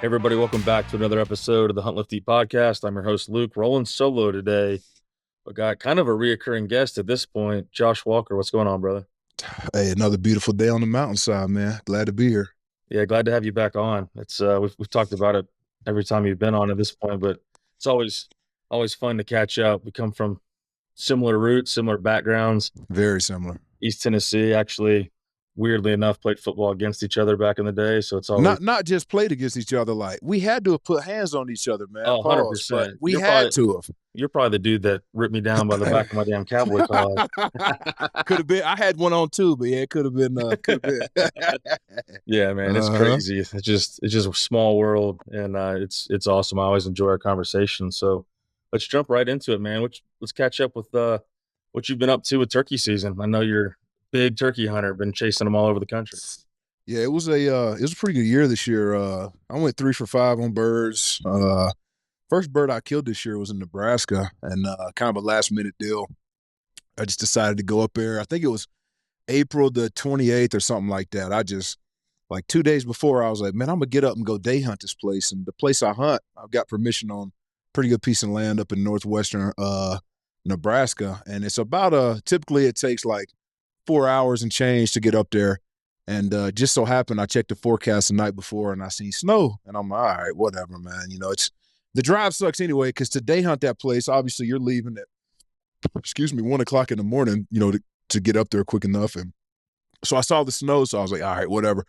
Hey everybody, welcome back to another episode of the Hunt Lift Eat podcast. I'm your host, Luke, rolling solo today. We got kind of a reoccurring guest at this point, Josh Walker. What's going on, brother? Hey, another beautiful day on the mountainside, man. Glad to be here. Yeah, glad to have you back on. It's we've talked about it every time you've been on at this point, but it's always fun to catch up. We come from similar roots, similar backgrounds. Very similar. East Tennessee, actually, weirdly enough, played football against each other back in the day, so it's always Not just played against each other. Like we had to have put hands on each other, man. Pause. But 100%. we had to have. You're probably the dude that ripped me down by the back of my damn cowboy collar. Could have been. I had one on too, but yeah, it could have been. Could have been. Yeah, man, it's crazy. It's just a small world, and it's awesome. I always enjoy our conversation. So let's jump right into it, man. Let's catch up with what you've been up to with turkey season. I know you're a big turkey hunter, been chasing them all over the country. Yeah, it was a pretty good year this year. I went 3 for 5 on birds. First bird I killed this year was in Nebraska, and kind of a last minute deal. I just decided to go up there. I think it was April the 28th or something like that. I just, like 2 days before, I was like, man, I'm going to get up and go day hunt this place. And the place I hunt, I've got permission on a pretty good piece of land up in northwestern Nebraska. And it's about typically it takes like 4 hours and change to get up there. And just so happened, I checked the forecast the night before and I seen snow. And I'm like, all right, whatever, man. You know, the drive sucks anyway, because to day hunt that place, obviously you're leaving at, 1 o'clock in the morning, you know, to get up there quick enough. And so I saw the snow, so I was like, all right, whatever.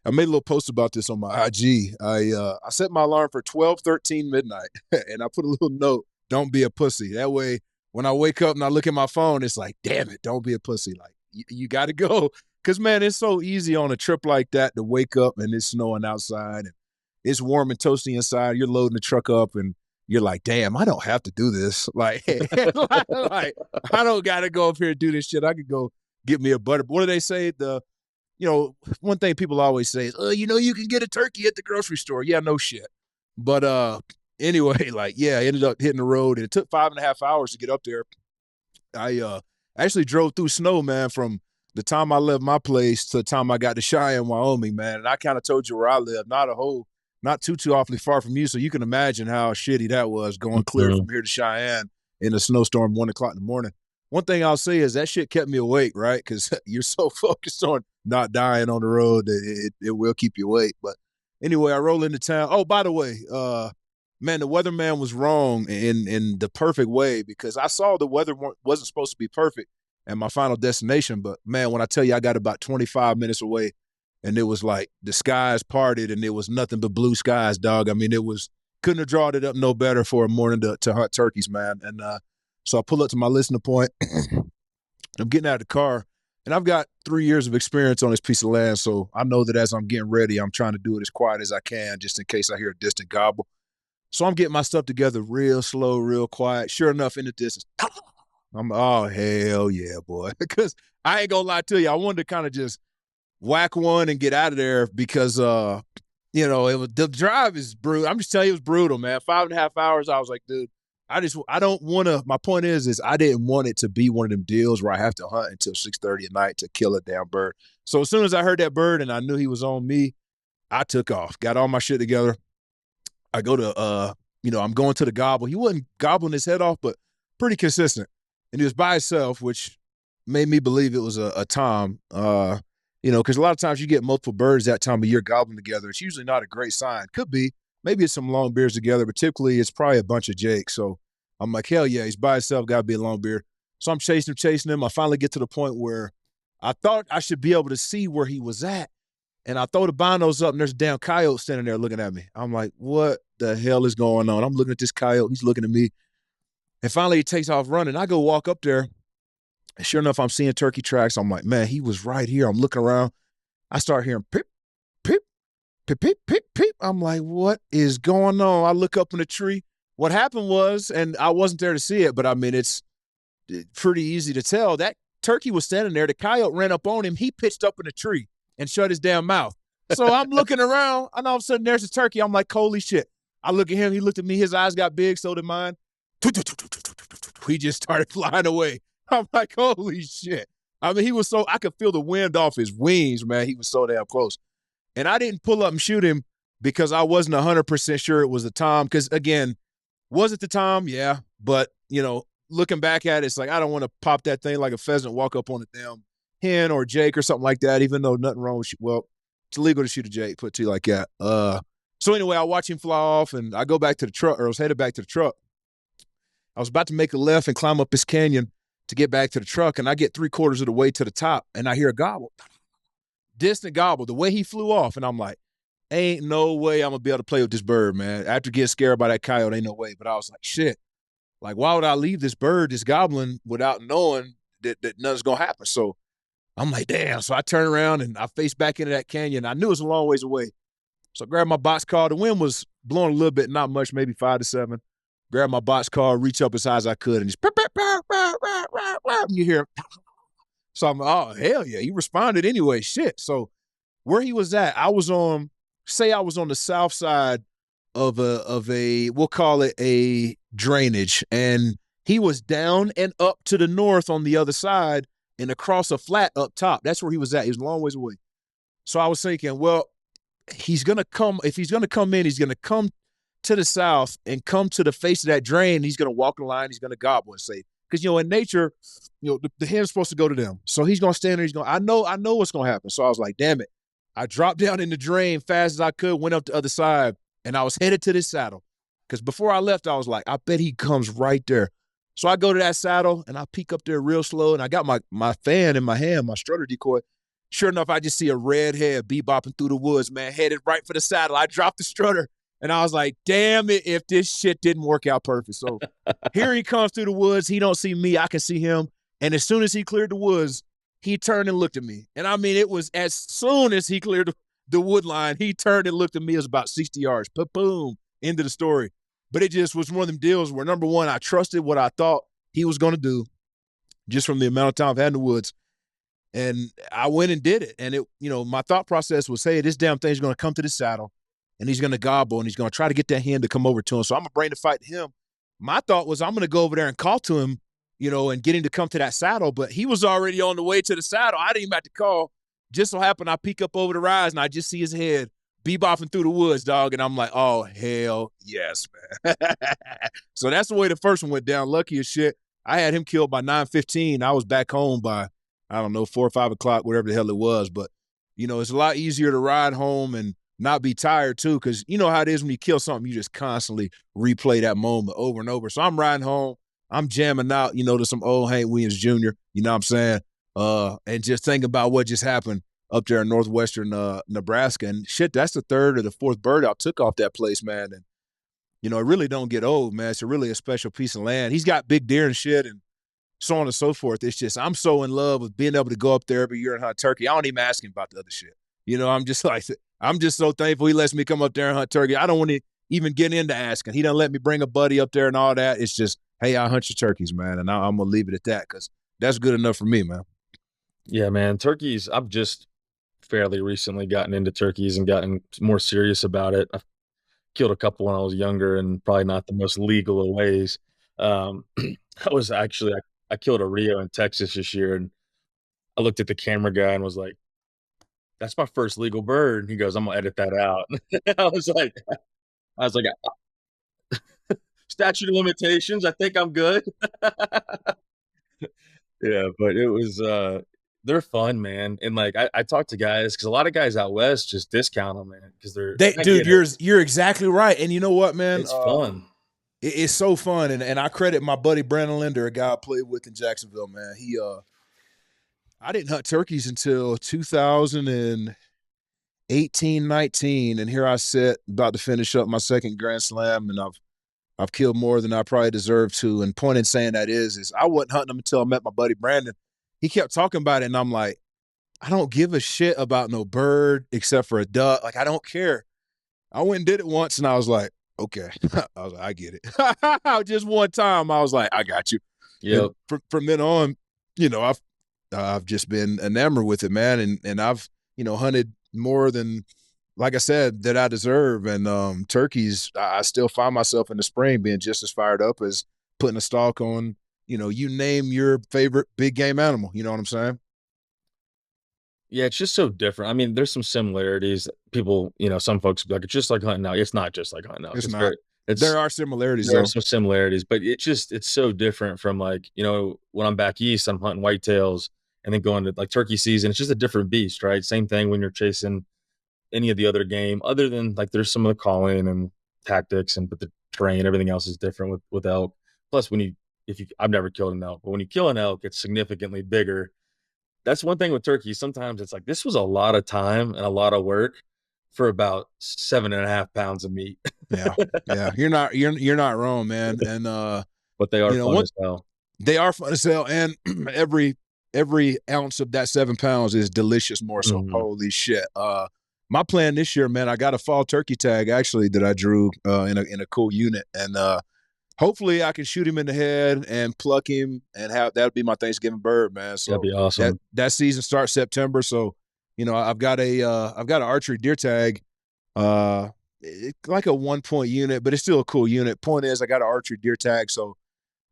I made a little post about this on my IG. I set my alarm for 12:13 midnight, and I put a little note, don't be a pussy. That way, when I wake up and I look at my phone, it's like, damn it, don't be a pussy. Like, you got to go. Because, man, it's so easy on a trip like that to wake up and it's snowing outside and it's warm and toasty inside. You're loading the truck up and you're like, damn, I don't have to do this. Like, like I don't got to go up here and do this shit. I could go get me a butter. What do they say? One thing people always say is, you can get a turkey at the grocery store. Yeah, no shit. But anyway, like, yeah, I ended up hitting the road and it took 5.5 hours to get up there. I actually drove through snow, man, from the time I left my place to the time I got to Cheyenne, Wyoming, man. And I kind of told you where I live, not too awfully far from you. So you can imagine how shitty that was going clear from here to Cheyenne in a snowstorm 1 o'clock in the morning. One thing I'll say is that shit kept me awake, right? Because you're so focused on not dying on the road that it will keep you awake. But anyway, I roll into town. Oh, by the way, man, the weatherman was wrong in the perfect way, because I saw the weather wasn't supposed to be perfect at my final destination. But, man, when I tell you I got about 25 minutes away, and it was like the skies parted and it was nothing but blue skies, dog. I mean, couldn't have drawn it up no better for a morning to hunt turkeys, man. And so I pull up to my listening point. I'm getting out of the car, and I've got 3 years of experience on this piece of land. So I know that as I'm getting ready, I'm trying to do it as quiet as I can, just in case I hear a distant gobble. So I'm getting my stuff together real slow, real quiet. Sure enough, in the distance, I'm, oh, hell yeah, boy. Because I ain't going to lie to you, I wanted to kind of just whack one and get out of there because, the drive is brutal. I'm just telling you, it was brutal, man. 5.5 hours, I was like, dude, I don't want to, my point is I didn't want it to be one of them deals where I have to hunt until 6:30 at night to kill a damn bird. So as soon as I heard that bird and I knew he was on me, I took off, got all my shit together. I go to, I'm going to the gobble. He wasn't gobbling his head off, but pretty consistent. And he was by himself, which made me believe it was a tom. Because a lot of times you get multiple birds that time of year gobbling together. It's usually not a great sign. Could be. Maybe it's some long beards together, but typically it's probably a bunch of jakes. So I'm like, hell yeah, he's by himself, got to be a long beard. So I'm chasing him. I finally get to the point where I thought I should be able to see where he was at. And I throw the binos up, and there's a damn coyote standing there looking at me. I'm like, what the hell is going on? I'm looking at this coyote. He's looking at me. And finally he takes off running. I go walk up there. And sure enough, I'm seeing turkey tracks. I'm like, man, he was right here. I'm looking around. I start hearing pip, pip, pip, pip, pip, pip. I'm like, what is going on? I look up in the tree. What happened was, and I wasn't there to see it, but I mean, it's pretty easy to tell. That turkey was standing there. The coyote ran up on him. He pitched up in the tree and shut his damn mouth. So I'm looking around, and all of a sudden there's a turkey. I'm like, holy shit. I look at him. He looked at me. His eyes got big. So did mine. He just started flying away. I'm like, holy shit. I mean, I could feel the wind off his wings, man. He was so damn close. And I didn't pull up and shoot him because I wasn't 100% sure it was the time. Because again, was it the time? Yeah, but looking back at it, it's like I don't want to pop that thing like a pheasant, walk up on a damn hen or Jake or something like that. Even though nothing wrong with well, it's illegal to shoot a Jake. Put it to you like that. So anyway, I watch him fly off, and I go back to the truck, or I was headed back to the truck. I was about to make a left and climb up this canyon to get back to the truck, and I get 3/4 of the way to the top, and I hear a gobble, distant gobble. The way he flew off, and I'm like, ain't no way I'm gonna be able to play with this bird, man. After getting scared by that coyote, ain't no way. But I was like, shit. Like, why would I leave this bird, this goblin, without knowing that nothing's gonna happen? So I'm like, damn. So I turn around and I face back into that canyon. I knew it was a long ways away. So I grabbed my box car. The wind was blowing a little bit, not much, maybe 5 to 7. Grab my box car, reach up as high as I could, and just and you hear. So I'm like, oh hell yeah, he responded anyway. Shit. So where he was at, I was on the south side of a we'll call it a drainage, and he was down and up to the north on the other side and across a flat up top. That's where he was at. He was a long ways away. So I was thinking, well, he's gonna come. If he's gonna come in, he's gonna come to the south and come to the face of that drain. He's gonna walk the line. He's gonna gobble and say, because in nature, the hen's supposed to go to them. So he's gonna stand there. He's gonna. I know what's gonna happen. So I was like, damn it. I dropped down in the drain fast as I could, went up the other side, and I was headed to this saddle. Because before I left, I was like, I bet he comes right there. So I go to that saddle, and I peek up there real slow, and I got my fan in my hand, my strutter decoy. Sure enough, I just see a red head bebopping through the woods, man, headed right for the saddle. I dropped the strutter, and I was like, damn it, if this shit didn't work out perfect. So here he comes through the woods. He don't see me. I can see him. And as soon as he cleared the woods, he turned and looked at me. And I mean, it was as soon as he cleared the wood line, he turned and looked at me. It was about 60 yards. Boom, end of the story. But it just was one of them deals where, number one, I trusted what I thought he was going to do just from the amount of time I've had in the woods. And I went and did it. And my thought process was, hey, this damn thing's going to come to the saddle, and he's going to gobble, and he's going to try to get that hen to come over to him. So I'm going to bring the fight to him. My thought was I'm going to go over there and call to him, and get him to come to that saddle. But he was already on the way to the saddle. I didn't even have to call. Just so happened I peek up over the rise, and I just see his head bebopping through the woods, dog. And I'm like, oh, hell yes, man. So that's the way the first one went down. Lucky as shit. I had him killed by 9:15. I was back home by, I don't know, 4 or 5 o'clock, whatever the hell it was. But, it's a lot easier to ride home and not be tired, too, because you know how it is when you kill something, you just constantly replay that moment over and over. So I'm riding home. I'm jamming out, to some old Hank Williams Jr., you know what I'm saying? And just thinking about what just happened up there in northwestern Nebraska. And shit, that's the 3rd or the 4th bird I took off that place, man. And, it really don't get old, man. It's really a special piece of land. He's got big deer and shit and so on and so forth. It's just, I'm so in love with being able to go up there every year and hunt turkey. I don't even ask him about the other shit. I'm just like, I'm just so thankful he lets me come up there and hunt turkey. I don't want to even get into asking. He done let me bring a buddy up there and all that. It's just, hey, I hunt your turkeys, man. And I'm going to leave it at that because that's good enough for me, man. Yeah, man. Turkeys, I've just fairly recently gotten into turkeys and gotten more serious about it. I've killed a couple when I was younger and probably not the most legal of ways. I killed a Rio in Texas this year, and I looked at the camera guy and was like, that's my first legal bird. And he goes, I'm gonna edit that out. I was like, statute of limitations. I think I'm good. Yeah, but it was they're fun, man. And like I talk to guys because a lot of guys out west just discount them, man, because I Dude, get it. you're exactly right. And you know what, man? It's fun. It's so fun. And I credit my buddy Brandon Linder, a guy I played with in Jacksonville, man. I didn't hunt turkeys until 2018, 19, and here I sit about to finish up my second Grand Slam, and I've killed more than I probably deserve to. And point in saying that is I wasn't hunting them until I met my buddy Brandon. He kept talking about it, and I'm like, I don't give a shit about no bird except for a duck. Like, I don't care. I went and did it once, and I was like, okay. I was like, I get it. Just one time, I was like, I got you. Yeah. From then on, I've just been enamored with it, man. And I've, hunted more than, like I said, that I deserve. And turkeys, I still find myself in the spring being just as fired up as putting a stalk on, you name your favorite big game animal. You know what I'm saying? Yeah, it's just so different. I mean, there's some similarities. People, some folks be like, it's just like hunting elk. It's not just like hunting elk. It's It's not. very, it's There are similarities there are though. some similarities, but it's so different from like, when I'm back east, I'm hunting whitetails and then going to like turkey season. It's just a different beast, right? Same thing when you're chasing any of the other game, other than like there's some of the calling and tactics but the terrain, everything else is different with elk. Plus, if you, I've never killed an elk, but when you kill an elk, it's significantly bigger. That's one thing with turkey. Sometimes it's like this was a lot of time and a lot of work for about 7.5 pounds of meat. Yeah. Yeah. You're not wrong, man. And But they are fun what as hell. they are fun to sell, and every ounce of that 7 pounds is delicious morsel. Mhm. Holy shit. My plan this year, man, I got a fall turkey tag actually that I drew in a cool unit. And hopefully I can shoot him in the head and pluck him and have that'll be my Thanksgiving bird, man. That'd So be that awesome. that season starts September. So, I've got an archery deer tag, like a 1 point unit, but it's still a cool unit. Point is I got an archery deer tag. So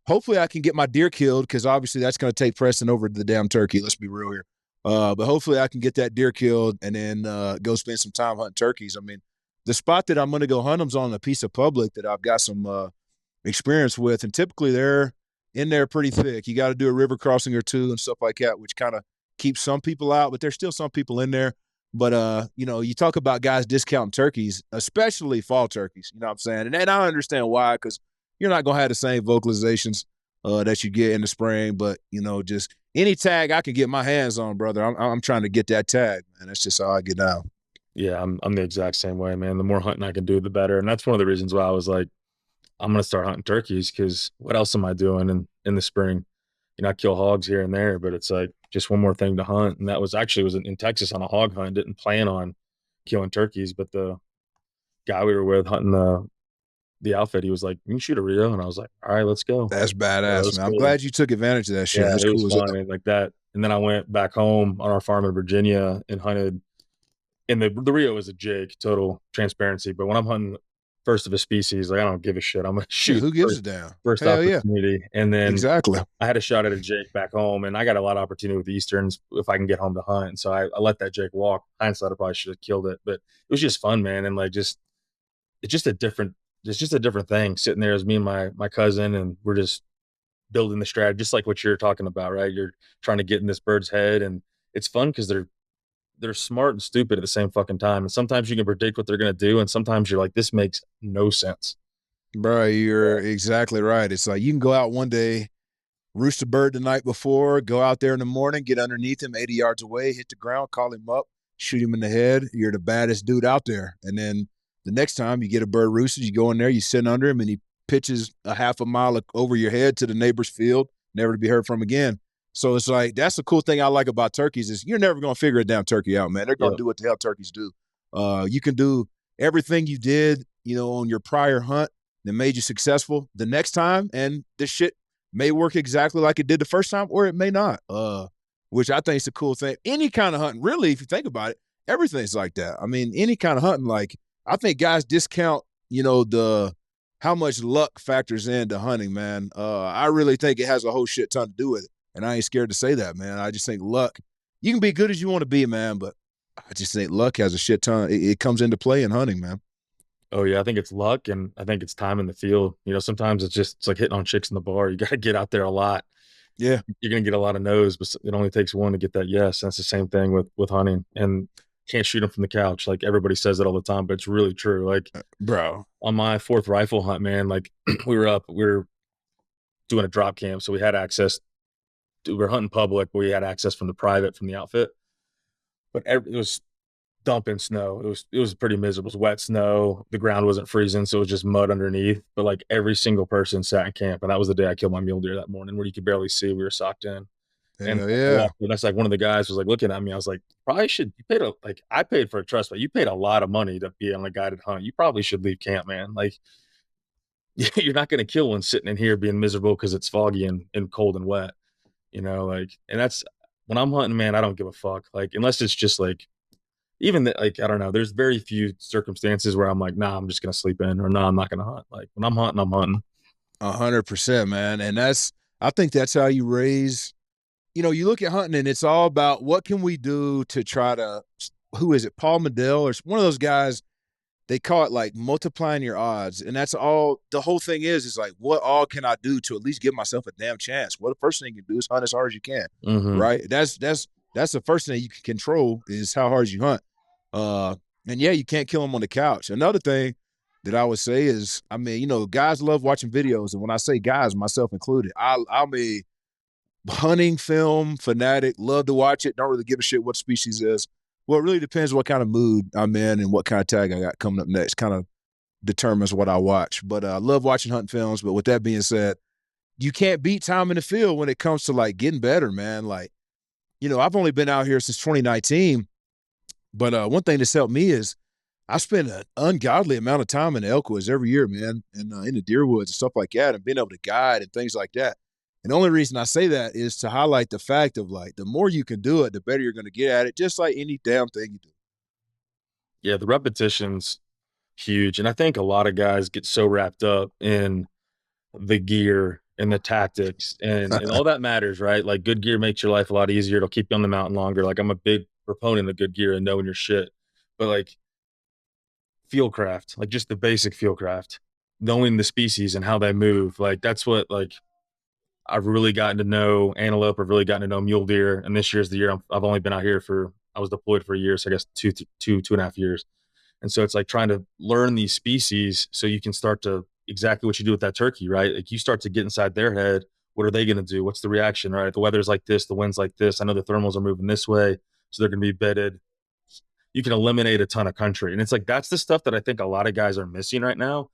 hopefully I can get my deer killed, because obviously that's going to take precedent over the damn turkey. Let's be real here. But hopefully I can get that deer killed and then go spend some time hunting turkeys. I mean, the spot that I'm going to go hunt them's on a piece of public that I've got some experience with, and typically they're in there pretty thick. You got to do a river crossing or two and stuff like that, which kind of keeps some people out, but there's still some people in there. But you talk about guys discounting turkeys, especially fall turkeys. You know what I'm saying? And I understand why, because you're not gonna have the same vocalizations that you get in the spring. But just any tag I can get my hands on, brother, I'm trying to get that tag, and that's just how I get down. Yeah, I'm the exact same way, man. The more hunting I can do, the better. And that's one of the reasons why I was like, I'm gonna start hunting turkeys because what else am I doing in the spring? I kill hogs here and there, but it's like just one more thing to hunt. And that was in Texas on a hog hunt. Didn't plan on killing turkeys, but the guy we were with hunting the outfit, he was like, "You can shoot a Rio," and I was like, "All right, let's go." That's So that badass, was man. I'm cool. glad you took advantage of that shit. Yeah, That's it was cool as fun hell. and like that. And then I went back home on our farm in Virginia and hunted. And the Rio is a jig, total transparency. But when I'm hunting first of a species, like I don't give a shit. I'm gonna Yeah, shoot who gives a damn? first Hell yeah, opportunity, and then exactly. I had a shot at a Jake back home, and I got a lot of opportunity with the Easterns if I can get home to hunt. And so I let that Jake walk. Hindsight, I probably should have killed it, but it was just fun, man. And like it's just a different it's just a different thing sitting there as me and my cousin, and we're just building the strategy, just like what you're talking about, right? You're trying to get in this bird's head, and it's fun because they're smart and stupid at the same fucking time. And sometimes you can predict what they're gonna do, and sometimes you're like, this makes no sense. Bro, you're exactly right. It's like you can go out one day, roost a bird the night before, go out there in the morning, get underneath him 80 yards away, hit the ground, call him up, shoot him in the head. You're the baddest dude out there. And then the next time you get a bird roosted, you go in there, you sit under him, and he pitches a half a mile over your head to the neighbor's field, never to be heard from again. So it's like that's the cool thing I like about turkeys is you're never gonna figure a damn turkey out, man. They're gonna Yep. do what the hell turkeys do. You can do everything you did, on your prior hunt that made you successful the next time, and this shit may work exactly like it did the first time, or it may not. Which I think is a cool thing. Any kind of hunting, really, if you think about it, everything's like that. I mean, any kind of hunting, like I think guys discount, the how much luck factors into hunting, man. I really think it has a whole shit ton to do with it. And I ain't scared to say that, man. I just think luck, you can be good as you want to be, man, but I just think luck has a shit ton. It comes into play in hunting, man. Oh yeah, I think it's luck and I think it's time in the field. Sometimes it's like hitting on chicks in the bar. You got to get out there a lot. Yeah. You're gonna get a lot of no's, but it only takes one to get that yes. And that's the same thing with hunting. And can't shoot them from the couch. Like everybody says it all the time, but it's really true. Like Bro. on my fourth rifle hunt, man, like we were doing a drop camp, so we had access. We were hunting public, but we had access from the private from the outfit. But it was dumping snow. It was pretty miserable. It was wet snow. The ground wasn't freezing, so it was just mud underneath. But like every single person sat in camp, and that was the day I killed my mule deer that morning, where you could barely see. We were socked in, and Hell I yeah. walked. And that's like one of the guys was like looking at me. I was like, probably should. You paid I paid for a trust, but you paid a lot of money to be on a guided hunt. You probably should leave camp, man. Like you're not going to kill one sitting in here being miserable because it's foggy and cold and wet. And that's when I'm hunting, man. I don't give a fuck. Like unless it's just like even like I don't know. There's very few circumstances where I'm like, nah, I'm just gonna sleep in, or nah, I'm not gonna hunt. Like when I'm hunting, I'm hunting. 100%, man. And I think that's how you raise you look at hunting and it's all about what can we do to try to, who is it, Paul Medell or one of those guys, they call it like multiplying your odds. And that's all the whole thing is like, what all can I do to at least give myself a damn chance? Well, the first thing you can do is hunt as hard as you can, Mhm. right? That's the first thing you can control is how hard you hunt. Uh, and yeah, you can't kill them on the couch. Another thing that I would say is, I mean, guys love watching videos. And when I say guys, myself included, I'm a hunting film fanatic, love to watch it, don't really give a shit what species is. Well, it really depends what kind of mood I'm in and what kind of tag I got coming up next. Kind of determines what I watch. But I love watching hunting films. But with that being said, you can't beat time in the field when it comes to like getting better, man. Like, I've only been out here since 2019. But one thing that's helped me is I spend an ungodly amount of time in the elk woods every year, man, and in the deer woods and stuff like that, and being able to guide and things like that. And the only reason I say that is to highlight the fact of like the more you can do it, the better you're going to get at it, just like any damn thing you do. Yeah, the repetition's huge, and I think a lot of guys get so wrapped up in the gear and the tactics and all that matters, right? Like, good gear makes your life a lot easier, it'll keep you on the mountain longer, like, I'm a big proponent of good gear and knowing your shit, but, like, field craft, like, just the basic field craft, knowing the species and how they move, like, that's what, like, I've really gotten to know antelope, I've really gotten to know mule deer, and this year's the year I've only been out here for I was deployed for a year, so I guess 2.5 years. And so it's like trying to learn these species so you can start to exactly what you do with that turkey, right? Like you start to get inside their head. What are they going to do? What's the reaction, right? The weather's like this, the wind's like this. I know the thermals are moving this way, so they're going to be bedded. You can eliminate a ton of country. And it's like that's the stuff that I think a lot of guys are missing right now.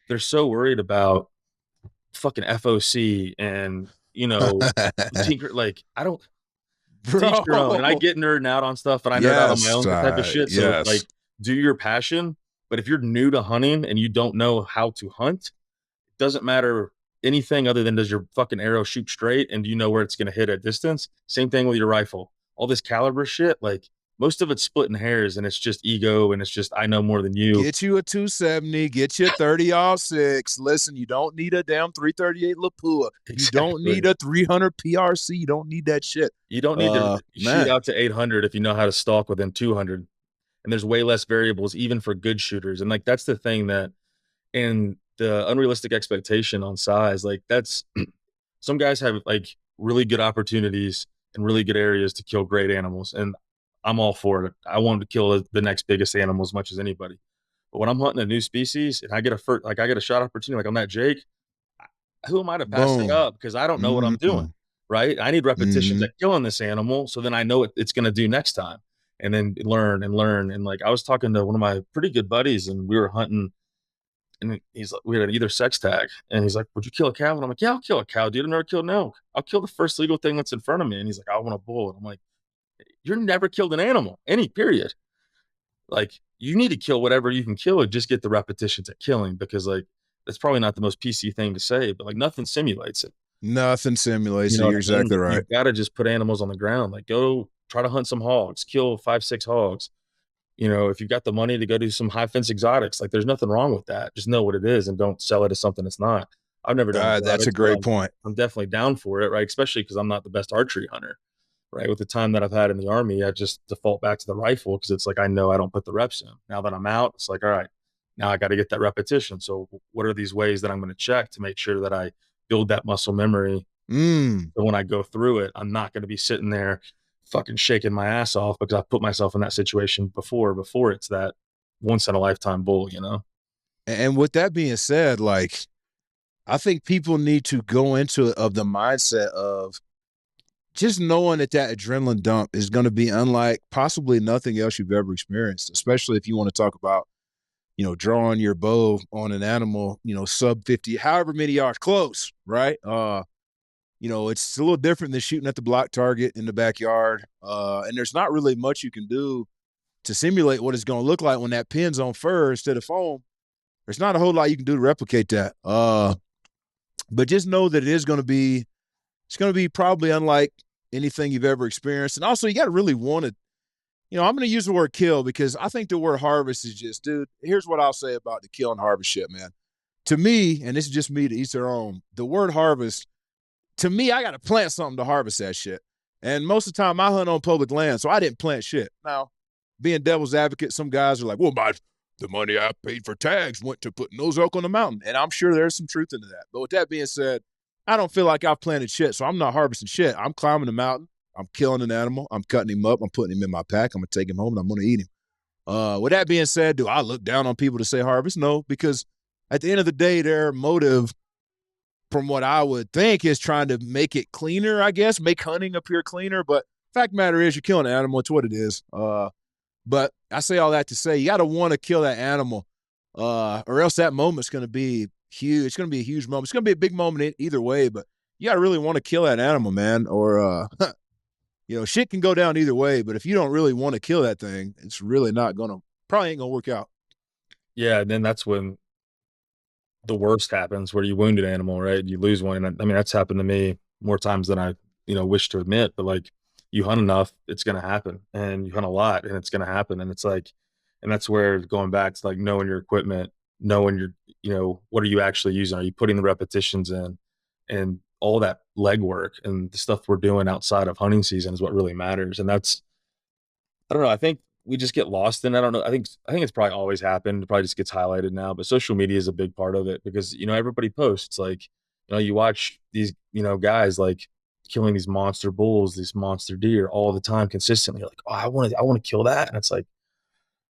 They're so worried about fucking FOC and, tinker. Like, I don't, teach your own. And I Bro. get nerding out on stuff and I nerd out on my Yes. own type of shit. So it's like, Yes. do your passion. But if you're new to hunting and you don't know how to hunt, it doesn't matter anything other than does your fucking arrow shoot straight and do you know where it's going to hit at distance? Same thing with your rifle. All this caliber shit, like most of it's splitting hairs and it's just ego and it's just I know more than you. Get you a 270, get you a 30-06. Listen, you don't need a damn 338 Lapua. You don't need Exactly. a 300 PRC. You don't need that shit. You don't need to shoot Man. out to 800 if you know how to stalk within 200. And there's way less variables even for good shooters. And like that's the thing that and the unrealistic expectation on size, like that's some guys have like really good opportunities and really good areas to kill great animals. And I'm all for it. I want to kill the next biggest animal as much as anybody. But when I'm hunting a new species and I get a like I get a shot opportunity, like on that Jake, who am I to pass it Boom. up? Because I don't know what I'm doing. Mm-hmm. Right. I need repetitions Mm-hmm. at killing this animal. So then I know what it's going to do next time and then learn and learn. And like I was talking to one of my pretty good buddies and we were hunting and he's like, we had either sex tag, and he's like, "Would you kill a cow?" And I'm like, "Yeah, I'll kill a cow, dude. I've never killed an elk. I'll kill the first legal thing that's in front of me." And he's like, "I want a bull." And I'm like, "You're never killed an animal, any period. Like, you need to kill whatever you can kill and just get the repetitions at killing because like that's probably not the most PC thing to say, but like nothing simulates it. Nothing You simulates know it. what You're I mean? exactly right. You've got to just put animals on the ground. Like, go try to hunt some hogs, kill 5, 6 hogs. If you've got the money to go do some high fence exotics, like there's nothing wrong with that. Just know what it is and don't sell it as something it's not. I've never done That's a exotics, but great I'm, point. I'm definitely down for it, right? Especially because I'm not the best archery hunter, right? With the time that I've had in the army, I just default back to the rifle because it's like I know I don't put the reps in. Now that I'm out, it's like, all right, now I got to get that repetition. So what are these ways that I'm going to check to make sure that I build that muscle memory? Mm. So when I go through it, I'm not going to be sitting there fucking shaking my ass off because I put myself in that situation before it's that once in a lifetime bull. And with that being said, like I think people need to go into it of the mindset of just knowing that adrenaline dump is going to be unlike possibly nothing else you've ever experienced, especially if you want to talk about, drawing your bow on an animal, sub 50, however many yards close, right? It's a little different than shooting at the block target in the backyard. And there's not really much you can do to simulate what it's going to look like when that pin's on fur instead of foam. There's not a whole lot you can do to replicate that. But just know that it's going to be probably unlike anything you've ever experienced. And also, you got to really want to, I'm going to use the word kill because I think the word harvest is just, dude, here's what I'll say about the kill and harvest shit, man. To me, and this is just me to each their own, the word harvest, to me, I got to plant something to harvest that shit. And most of the time I hunt on public land, so I didn't plant shit. Now, being devil's advocate, some guys are like, well, the money I paid for tags went to putting those elk on the mountain. And I'm sure there's some truth into that. But with that being said, I don't feel like I've planted shit, so I'm not harvesting shit. I'm climbing the mountain. I'm killing an animal. I'm cutting him up. I'm putting him in my pack. I'm going to take him home and I'm going to eat him. With that being said, do I look down on people to say harvest? No, because at the end of the day, their motive, from what I would think, is trying to make it cleaner, I guess, make hunting appear cleaner. But fact matter is, you're killing an animal. It's what it is. But I say all that to say, you got to want to kill that animal, or else that moment's going to be huge. It's going to be a huge moment. It's going to be a big moment either way, but you got to really want to kill that animal, man, or shit can go down either way. But if you don't really want to kill that thing, it's really probably ain't going to work out. Yeah, and then that's when the worst happens, where you wound an animal, right? You lose one, and I mean, that's happened to me more times than I, wish to admit, but, like, you hunt enough, it's gonna happen, and you hunt a lot, and it's gonna happen, and it's like and that's where going back to, like, knowing your equipment, knowing what are you actually using? Are you putting the repetitions in? And all that legwork and the stuff we're doing outside of hunting season is what really matters, and that's I don't know. I think we just get lost in. I don't know. I think it's probably always happened. It probably just gets highlighted now. But social media is a big part of it because everybody posts. Like you watch these guys like killing these monster bulls, these monster deer all the time consistently. You're like, oh, I want to kill that, and it's like,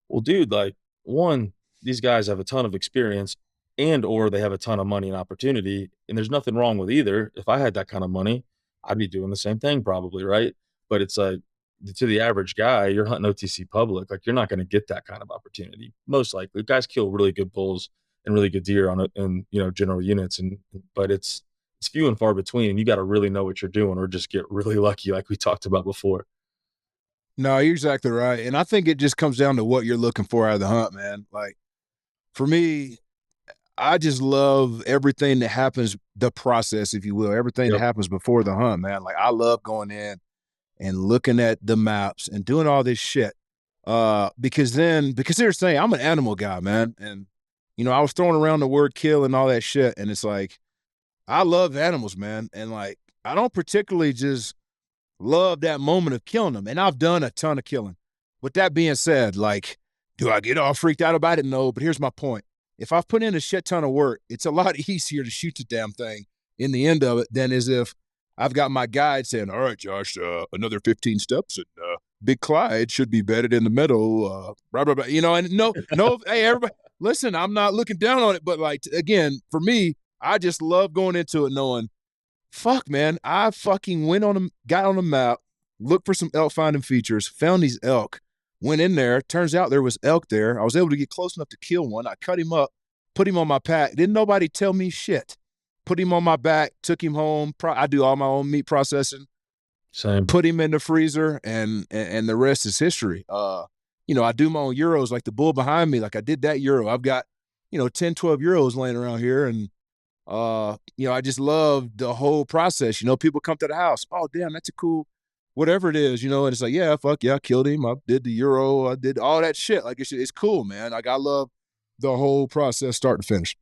well, dude, like one, these guys have a ton of experience and or they have a ton of money and opportunity, and there's nothing wrong with either. If I had that kind of money, I'd be doing the same thing probably, right? But it's like to the average guy, you're hunting OTC public, like you're not going to get that kind of opportunity. Most likely, guys kill really good bulls and really good deer on it in general units, and but it's few and far between, and you got to really know what you're doing or just get really lucky, like we talked about before. No, you're exactly right. And I think it just comes down to what you're looking for out of the hunt, man. Like for me, I just love everything that happens, the process, if you will, everything that Yep. happens before the hunt, man. Like I love going in and looking at the maps and doing all this shit. Because here's the thing, I'm an animal guy, man. And I was throwing around the word kill and all that shit. And it's like, I love animals, man. And like, I don't particularly just love that moment of killing them. And I've done a ton of killing. With that being said, like, do I get all freaked out about it? No, but here's my point. If I've put in a shit ton of work, it's a lot easier to shoot the damn thing in the end of it than as if I've got my guide saying, all right, Josh, another 15 steps and Big Clyde should be bedded in the meadow. Blah, blah, blah. And no, hey, everybody, listen, I'm not looking down on it, but like, again, for me, I just love going into it knowing, fuck, man, I fucking got on the map, looked for some elk finding features, found these elk, went in there. Turns out there was elk there. I was able to get close enough to kill one. I cut him up, put him on my pack. Didn't nobody tell me shit. Put him on my back, took him home. I do all my own meat processing. Same. Put him in the freezer, and the rest is history. I do my own euros, like the bull behind me. Like I did that euro. I've got 10, 12 euros laying around here, and I just love the whole process. People come to the house. Oh, damn, that's a cool, whatever it is, and it's like, yeah, fuck yeah, I killed him. I did the euro. I did all that shit. Like it's cool, man. Like I love the whole process, start to finish.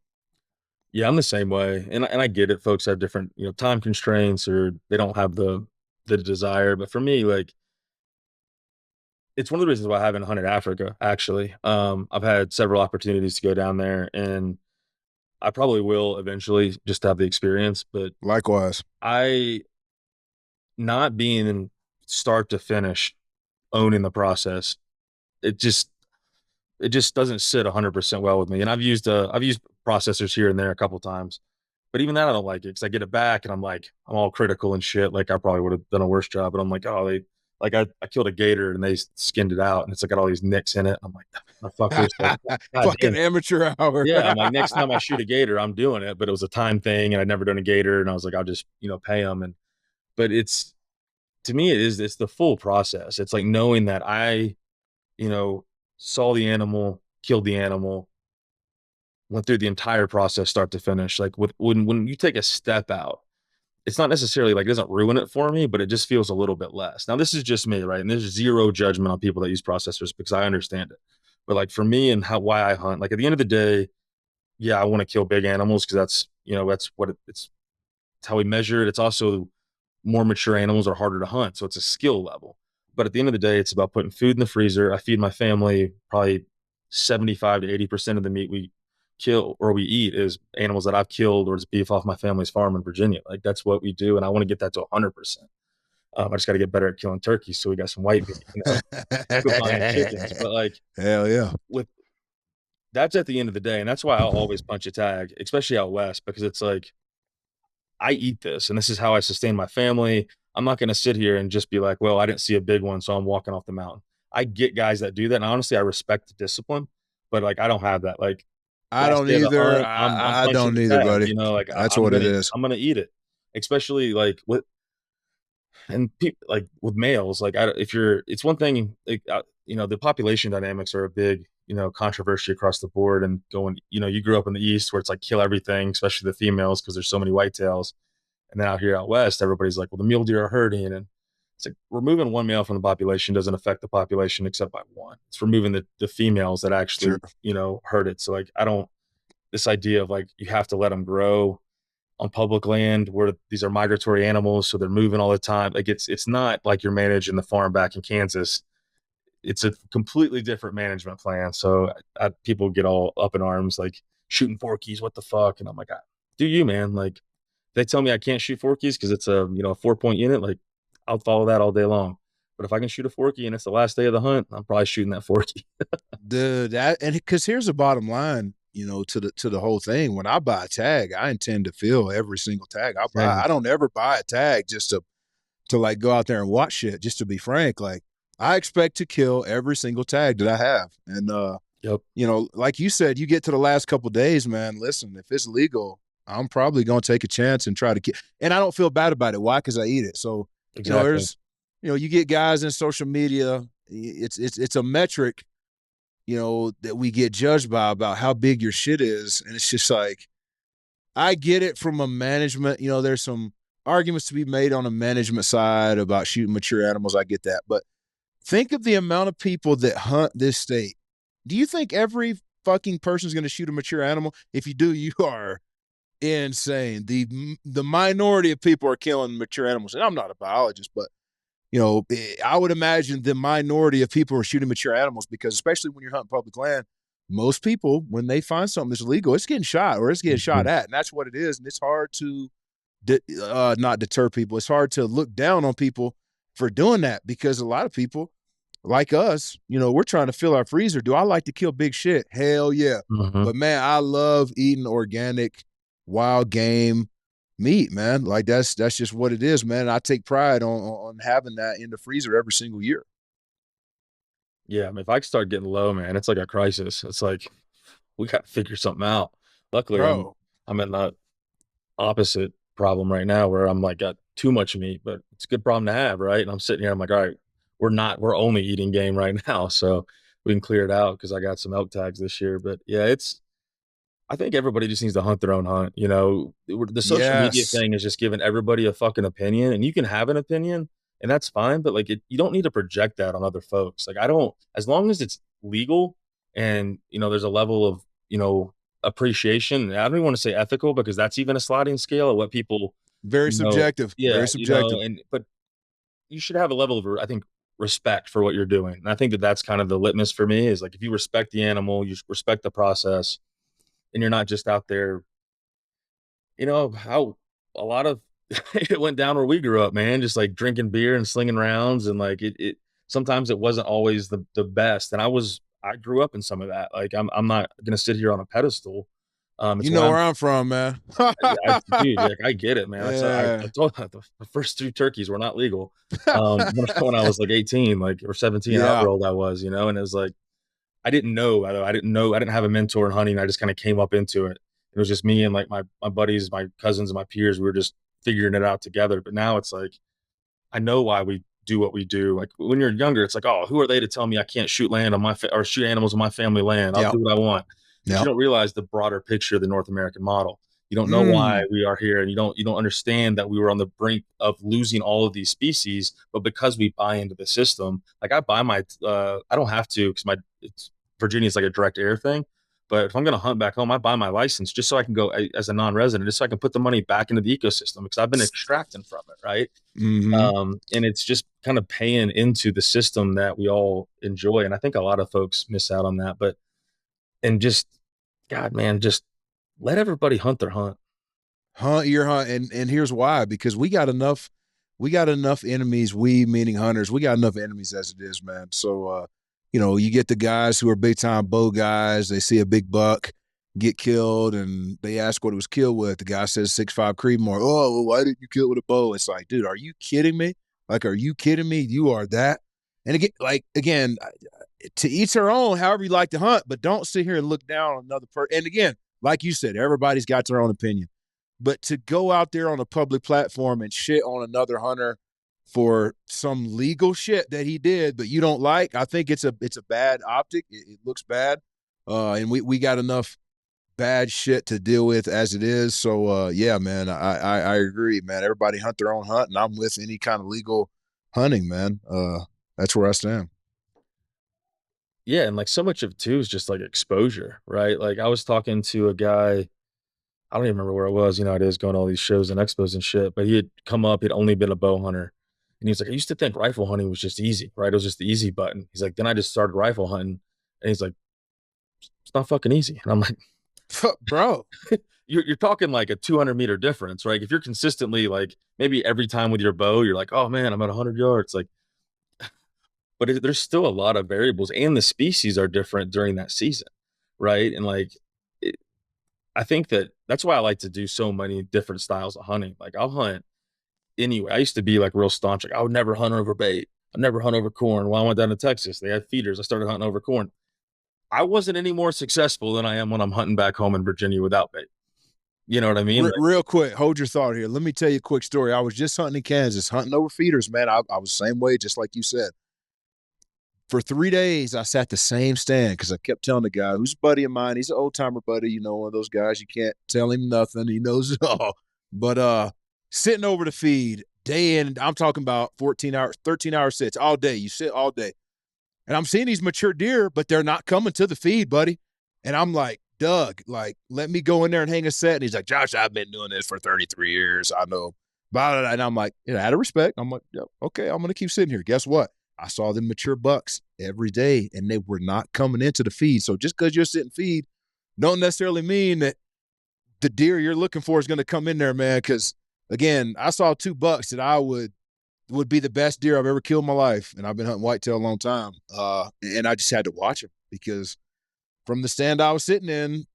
Yeah, I'm the same way, and I get it. Folks have different, time constraints, or they don't have the desire. But for me, like, it's one of the reasons why I haven't hunted Africa. Actually, I've had several opportunities to go down there, and I probably will eventually just to have the experience. But Likewise. I not being start to finish owning the process, it just it just doesn't sit 100% well with me. And I've used processors here and there a couple times, but even that I don't like it because I get it back and I'm all critical and shit. Like I probably would have done a worse job, but I'm like, oh, I killed a gator and they skinned it out and it's like got all these nicks in it. I'm like, motherfuckers, like, God damn Fucking it. amateur hour. Yeah, I'm like, next time I shoot a gator, I'm doing it. But it was a time thing and I'd never done a gator, and I was like, I'll just pay them. And but it's to me it's the full process. It's like knowing that I you know saw the animal, killed the animal, went through the entire process start to finish. Like when you take a step out, it's not necessarily like it doesn't ruin it for me, but it just feels a little bit less. Now this is just me, right? And there's zero judgment on people that use processors because I understand it. But like for me and why I hunt, like at the end of the day, yeah, I want to kill big animals because that's that's what it's how we measure it. It's also more mature animals are harder to hunt. So it's a skill level. But at the end of the day, it's about putting food in the freezer. I feed my family probably 75 to 80% of the meat we kill or we eat is animals that I've killed or it's beef off my family's farm in Virginia. Like that's what we do. And I want to get that to 100%. I just got to get better at killing turkeys. So we got some white meat, quit buying chickens. But like Hell yeah. with that's at the end of the day. And that's why I'll always punch a tag, especially out West, because it's like, I eat this and this is how I sustain my family. I'm not going to sit here and just be like, well, I didn't see a big one, so I'm walking off the mountain. I get guys that do that. And honestly, I respect the discipline, but like, I don't have that. Like I last don't day of the either. hunt, I'm I punching don't the either, tag, buddy. like That's what it is. I'm going to eat it, especially like with, and people like with males, like if you're, it's one thing, like, the population dynamics are a big, controversy across the board and going, you grew up in the East where it's like kill everything, especially the females, because there's so many whitetails. And then out here out West, everybody's like, well, the mule deer are hurting. And it's like removing one male from the population doesn't affect the population except by one. It's removing the females that Sure. actually, hurt it. So like, this idea of like, you have to let them grow on public land where these are migratory animals. So they're moving all the time. Like it's not like you're managing the farm back in Kansas. It's a completely different management plan. So people get all up in arms, like shooting forkies. What the fuck? And I'm like, do you, man? Like, they tell me I can't shoot forkies because it's a 4-point unit. Like, I'll follow that all day long. But if I can shoot a forky and it's the last day of the hunt, I'm probably shooting that forky. Dude, because here's the bottom line, to the whole thing. When I buy a tag, I intend to fill every single tag I buy. Same. I don't ever buy a tag just to like go out there and watch shit. Just to be frank, like I expect to kill every single tag that I have. And Yep. like you said, you get to the last couple days, man. Listen, if it's legal, I'm probably gonna take a chance and try to get. And I don't feel bad about it. Why? Because I eat it. So Exactly. there's you get guys in social media. It's a metric that we get judged by about how big your shit is. And it's just like, I get it from a management, there's some arguments to be made on the management side about shooting mature animals. I get that. But think of the amount of people that hunt this state. Do you think every fucking person is going to shoot a mature animal? If you do, you are insane. The minority of people are killing mature animals. And I'm not a biologist, but I would imagine the minority of people are shooting mature animals because, especially when you're hunting public land, most people, when they find something that's illegal, it's getting shot or it's getting shot at. And that's what it is. And it's hard to not deter people. It's hard to look down on people for doing that because a lot of people like us, we're trying to fill our freezer. Do I like to kill big shit? Hell yeah. Mm-hmm. But man, I love eating organic, wild game meat, man. Like that's just what it is, man. And I take pride on having that in the freezer every single year. Yeah. I mean, if I start getting low, man, it's like a crisis. It's like, we got to figure something out. Luckily, Bro. I'm in the opposite problem right now where I'm like got too much meat, but it's a good problem to have, right? And I'm sitting here, I'm like, all right, we're only eating game right now, so we can clear it out because I got some elk tags this year. But yeah, I think everybody just needs to hunt their own hunt. The social media Yes. thing is just giving everybody a fucking opinion, and you can have an opinion, and that's fine. But like, you don't need to project that on other folks. Like, I don't, as long as it's legal and there's a level of appreciation. I don't even want to say ethical because that's even a sliding scale of what people, Very subjective. yeah, Very subjective. but you should have a level of, I think, respect for what you're doing. And I think that that's kind of the litmus for me is like, if you respect the animal, you respect the process, and you're not just out there, how a lot of it went down where we grew up, man, just like drinking beer and slinging rounds. And like, sometimes it wasn't always the best. And I grew up in some of that. Like, I'm not going to sit here on a pedestal. It's You why know where I'm from, man. dude, like, I get it, man. I Yeah. told you the first 2 turkeys were not legal. When I was like 18, like, or 17, Yeah. however old I was, and it was like, I didn't know. I didn't know. I didn't have a mentor in hunting. I just kind of came up into it. It was just me and like my buddies, my cousins, and my peers. We were just figuring it out together. But now it's like, I know why we do what we do. Like when you're younger, it's like, oh, who are they to tell me I can't shoot land on or shoot animals on my family land? I'll Yeah. do what I want. But you Yeah. don't realize the broader picture of the North American model. You don't know why Mm. we are here, and you don't understand that we were on the brink of losing all of these species. But because we buy into the system, like I buy my, I don't have to because Virginia's like a direct air thing. But if I'm going to hunt back home, I buy my license just so I can go as a non-resident, just so I can put the money back into the ecosystem because I've been extracting from it. right? Mm-hmm. And it's just kind of paying into the system that we all enjoy. And I think a lot of folks miss out on that. But and just God, man, just let everybody hunt their hunt. Hunt your hunt, and here's why: because we got enough enemies. We meaning hunters. We got enough enemies as it is, man. So you get the guys who are big time bow guys. They see a big buck get killed, and they ask what it was killed with. The guy says 6.5 Creedmoor. Oh, well, why didn't you kill it with a bow? It's like, dude, are you kidding me? Like, are you kidding me? You are that. And again, to each their own. However you like to hunt, but don't sit here and look down on another person. And again, like you said, everybody's got their own opinion. But to go out there on a public platform and shit on another hunter for some legal shit that he did, but you don't like, I think it's a bad optic. It looks bad, and we got enough bad shit to deal with as it is. So yeah, man, I agree, man. Everybody hunt their own hunt, and I'm with any kind of legal hunting, man. That's where I stand. Yeah, and like so much of it too is just like exposure, right? Like I was talking to a guy, I don't even remember where it was, you know, it is going to all these shows and expos and shit, but he had come up, he'd only been a bow hunter. And he's like, I used to think rifle hunting was just easy, right? It was just the easy button. He's like, then I just started rifle hunting. And he's like, it's not fucking easy. And I'm like, Bro, you're talking like a 200-meter difference, right? If you're consistently like maybe every time with your bow, you're like, oh man, I'm at 100 yards. Like, but there's still a lot of variables, and the species are different during that season, right? And like, it, I think that's why I like to do so many different styles of hunting. Like, I'll hunt anyway. I used to be like real staunch, like I would never hunt over bait. I never hunt over corn. When I went down to Texas, they had feeders. I started hunting over corn. I wasn't any more successful than I am when I'm hunting back home in Virginia without bait. You know what I mean? Like, real quick, hold your thought here. Let me tell you a quick story. I was just hunting in Kansas, hunting over feeders, man. I was the same way, just like you said. For 3 days, I sat the same stand because I kept telling the guy who's a buddy of mine. He's an old timer buddy, one of those guys you can't tell him nothing. He knows it all. But sitting over the feed day in, I'm talking about 14 hours, 13-hour sits all day. You sit all day. And I'm seeing these mature deer, but they're not coming to the feed, buddy. And I'm like, Doug, like, let me go in there and hang a set. And he's like, Josh, I've been doing this for 33 years. I know about it. And I'm like, out of respect, I'm like, yeah, okay, I'm going to keep sitting here. Guess what? I saw them mature bucks every day, and they were not coming into the feed. So just because you're sitting feed don't necessarily mean that the deer you're looking for is going to come in there, man. Because, again, I saw 2 bucks that I would be the best deer I've ever killed in my life. And I've been hunting whitetail a long time. And I just had to watch them because from the stand I was sitting in,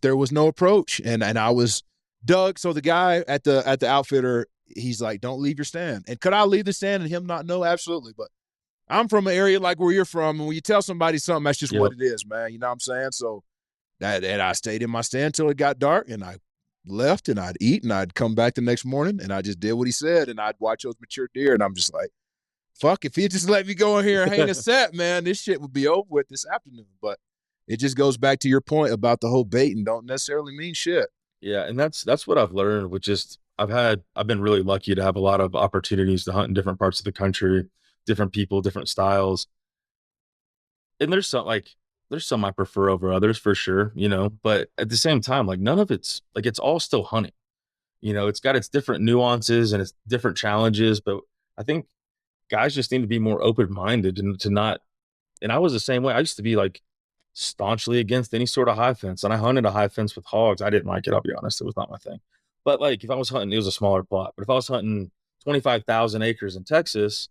there was no approach. And I was Doug. So the guy at the outfitter, he's like, don't leave your stand. And could I leave the stand and him not know? Absolutely. But I'm from an area like where you're from. And when you tell somebody something, that's just yep. what it is, man. You know what I'm saying? So and I stayed in my stand till it got dark, and I left, and I'd eat, and I'd come back the next morning, and I just did what he said, and I'd watch those mature deer, and I'm just like, fuck, if he just let me go in here and hang a set, man, this shit would be over with this afternoon. But it just goes back to your point about the whole baiting don't necessarily mean shit. Yeah, and that's what I've learned, which is I've been really lucky to have a lot of opportunities to hunt in different parts of the country, different people, different styles. And there's some I prefer over others for sure, but at the same time, like none of it's like it's all still hunting. It's got its different nuances and its different challenges, but I think guys just need to be more open-minded and to not and I was the same way. I used to be like staunchly against any sort of high fence, and I hunted a high fence with hogs. I didn't like it, I'll be honest. It was not my thing. But like if I was hunting, it was a smaller plot. But if I was hunting 25,000 acres in Texas,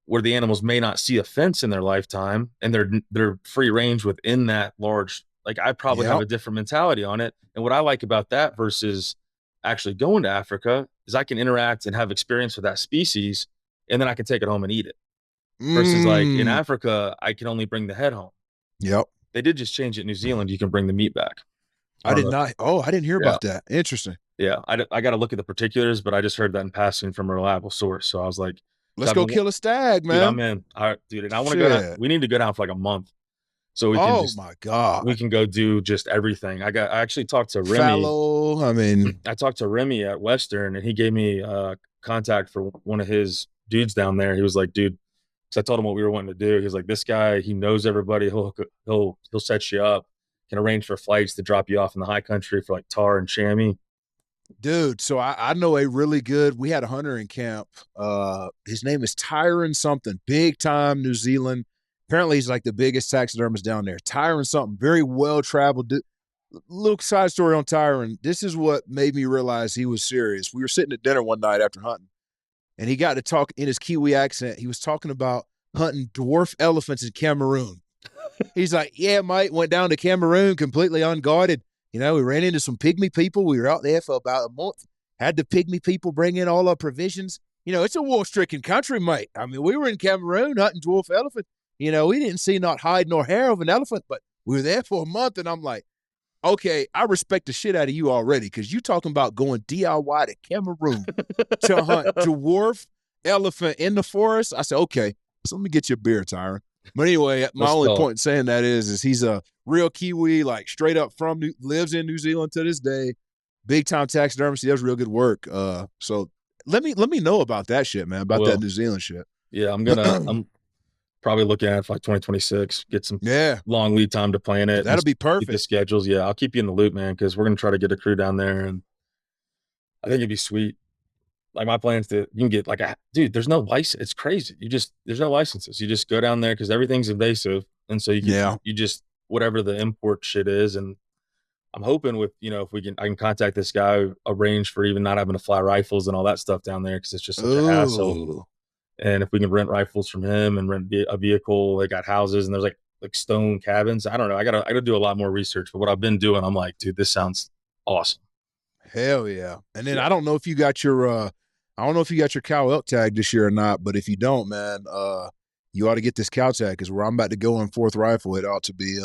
where the animals may not see a fence in their lifetime, and they're free range within that large, like I probably have Yep. a different mentality on it. And what I like about that versus actually going to Africa is I can interact and have experience with that species, and then I can take it home and eat it. Versus like in Mm. Africa, I can only bring the head home. Yep. They did just change it in New Zealand. You can bring the meat back. I I don't did know. not. Oh, I didn't hear Yeah. about that. Interesting. Yeah. I got to look at the particulars, but I just heard that in passing from a reliable source. So I was like, so Let's I've go been, kill a stag, dude, I'm man. in. All right, dude. And I want to go down. Shit. We need to go down for like a month so Oh my we God. can go do just everything. I actually talked to Remy. Fallow. I mean, I talked to Remy at Western, and he gave me contact for one of his dudes down there. He was like, dude, because I told him what we were wanting to do. He was like, this guy, he knows everybody. He'll set you up, can arrange for flights to drop you off in the high country for like tar and chamois. Dude, so I know a really good. We had a hunter in camp. His name is Tyron something, big time New Zealand. Apparently, he's like the biggest taxidermist down there. Tyron something, very well traveled. Little side story on Tyron. This is what made me realize he was serious. We were sitting at dinner one night after hunting, and he got to talk in his Kiwi accent. He was talking about hunting dwarf elephants in Cameroon. He's like, yeah, mate, went down to Cameroon completely unguided. You know, we ran into some pygmy people. We were out there for about a month. Had the pygmy people bring in all our provisions. You know, it's a war-stricken country, mate. I mean, we were in Cameroon hunting dwarf elephant. You know, we didn't see not hide nor hair of an elephant, but we were there for a month. And I'm like, okay, I respect the shit out of you already because you talking about going DIY to Cameroon to hunt dwarf elephant in the forest. I said, okay, so let me get you a beer, Tyron. But anyway, my Let's only talk. point in saying that is he's a real Kiwi, like straight up from lives in New Zealand to this day. Big time taxidermist. He does real good work. So let me know about that shit, man. I About that will. New Zealand shit. Yeah, I'm probably looking at like 2026. Get some Yeah, long lead time to plan it and that'll be get the perfect. schedules. Yeah, I'll keep you in the loop, man, because we're gonna try to get a crew down there, and I think it'd be sweet. Like my plans to you can get like a dude. There's no license. It's crazy. There's no licenses. You just go down there because everything's invasive, and so Yeah. you just whatever the import shit is. And I'm hoping with if I can contact this guy, arrange for even not having to fly rifles and all that stuff down there because it's just such a hassle. Oh, And if we can rent rifles from him and rent a vehicle, they got houses and there's like stone cabins. I don't know. I gotta do a lot more research. But what I've been doing, I'm like, dude, this sounds awesome. hell yeah. And then Yeah. I don't know if you got your I don't know if you got your cow elk tag this year or not, but if you don't, man, you ought to get this cow tag because where I'm about to go in fourth rifle, it ought to be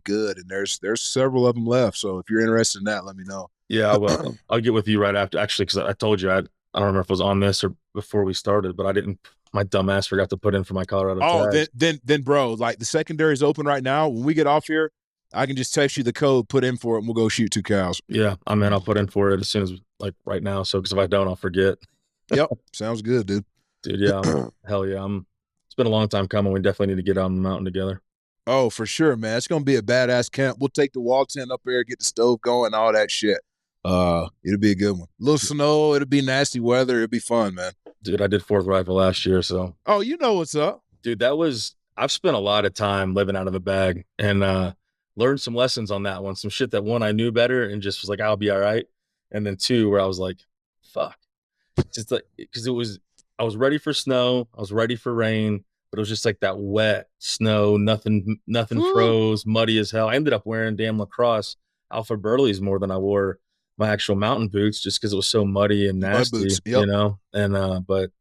good. And there's several of them left. So if you're interested in that, let me know. Yeah, well, I'll get with you right after. Actually, because I told you I don't remember if it was on this or before we started, but I didn't. My dumbass forgot to put in for my Colorado Oh, tags. then bro, like the secondary is open right now. When we get off here, I can just text you the code, put in for it, and we'll go shoot two cows. Yeah, I'm in. I'll put in for it as soon as like right now. So because if I don't, I'll forget. Yep. Sounds good, dude. Dude, yeah, hell yeah. It's been a long time coming. We definitely need to get on the mountain together. Oh, for sure, man. It's gonna be a badass camp. We'll take the wall tent up there, get the stove going, all that shit. It'll be a good one. A little snow, it'll be nasty weather, it'll be fun, man. Dude, I did fourth rifle last year, so Oh, you know what's up. dude, I've spent a lot of time living out of a bag and learned some lessons on that one. Some shit that one I knew better and just was like, I'll be all right. And then two, where I was like, fuck. Just like because I was ready for snow, I was ready for rain, but it was just like that wet snow, nothing Woo. froze, muddy as hell. I ended up wearing damn lacrosse Alpha Burley's more than I wore my actual mountain boots just because it was so muddy and Mud nasty, boots. Yep. and but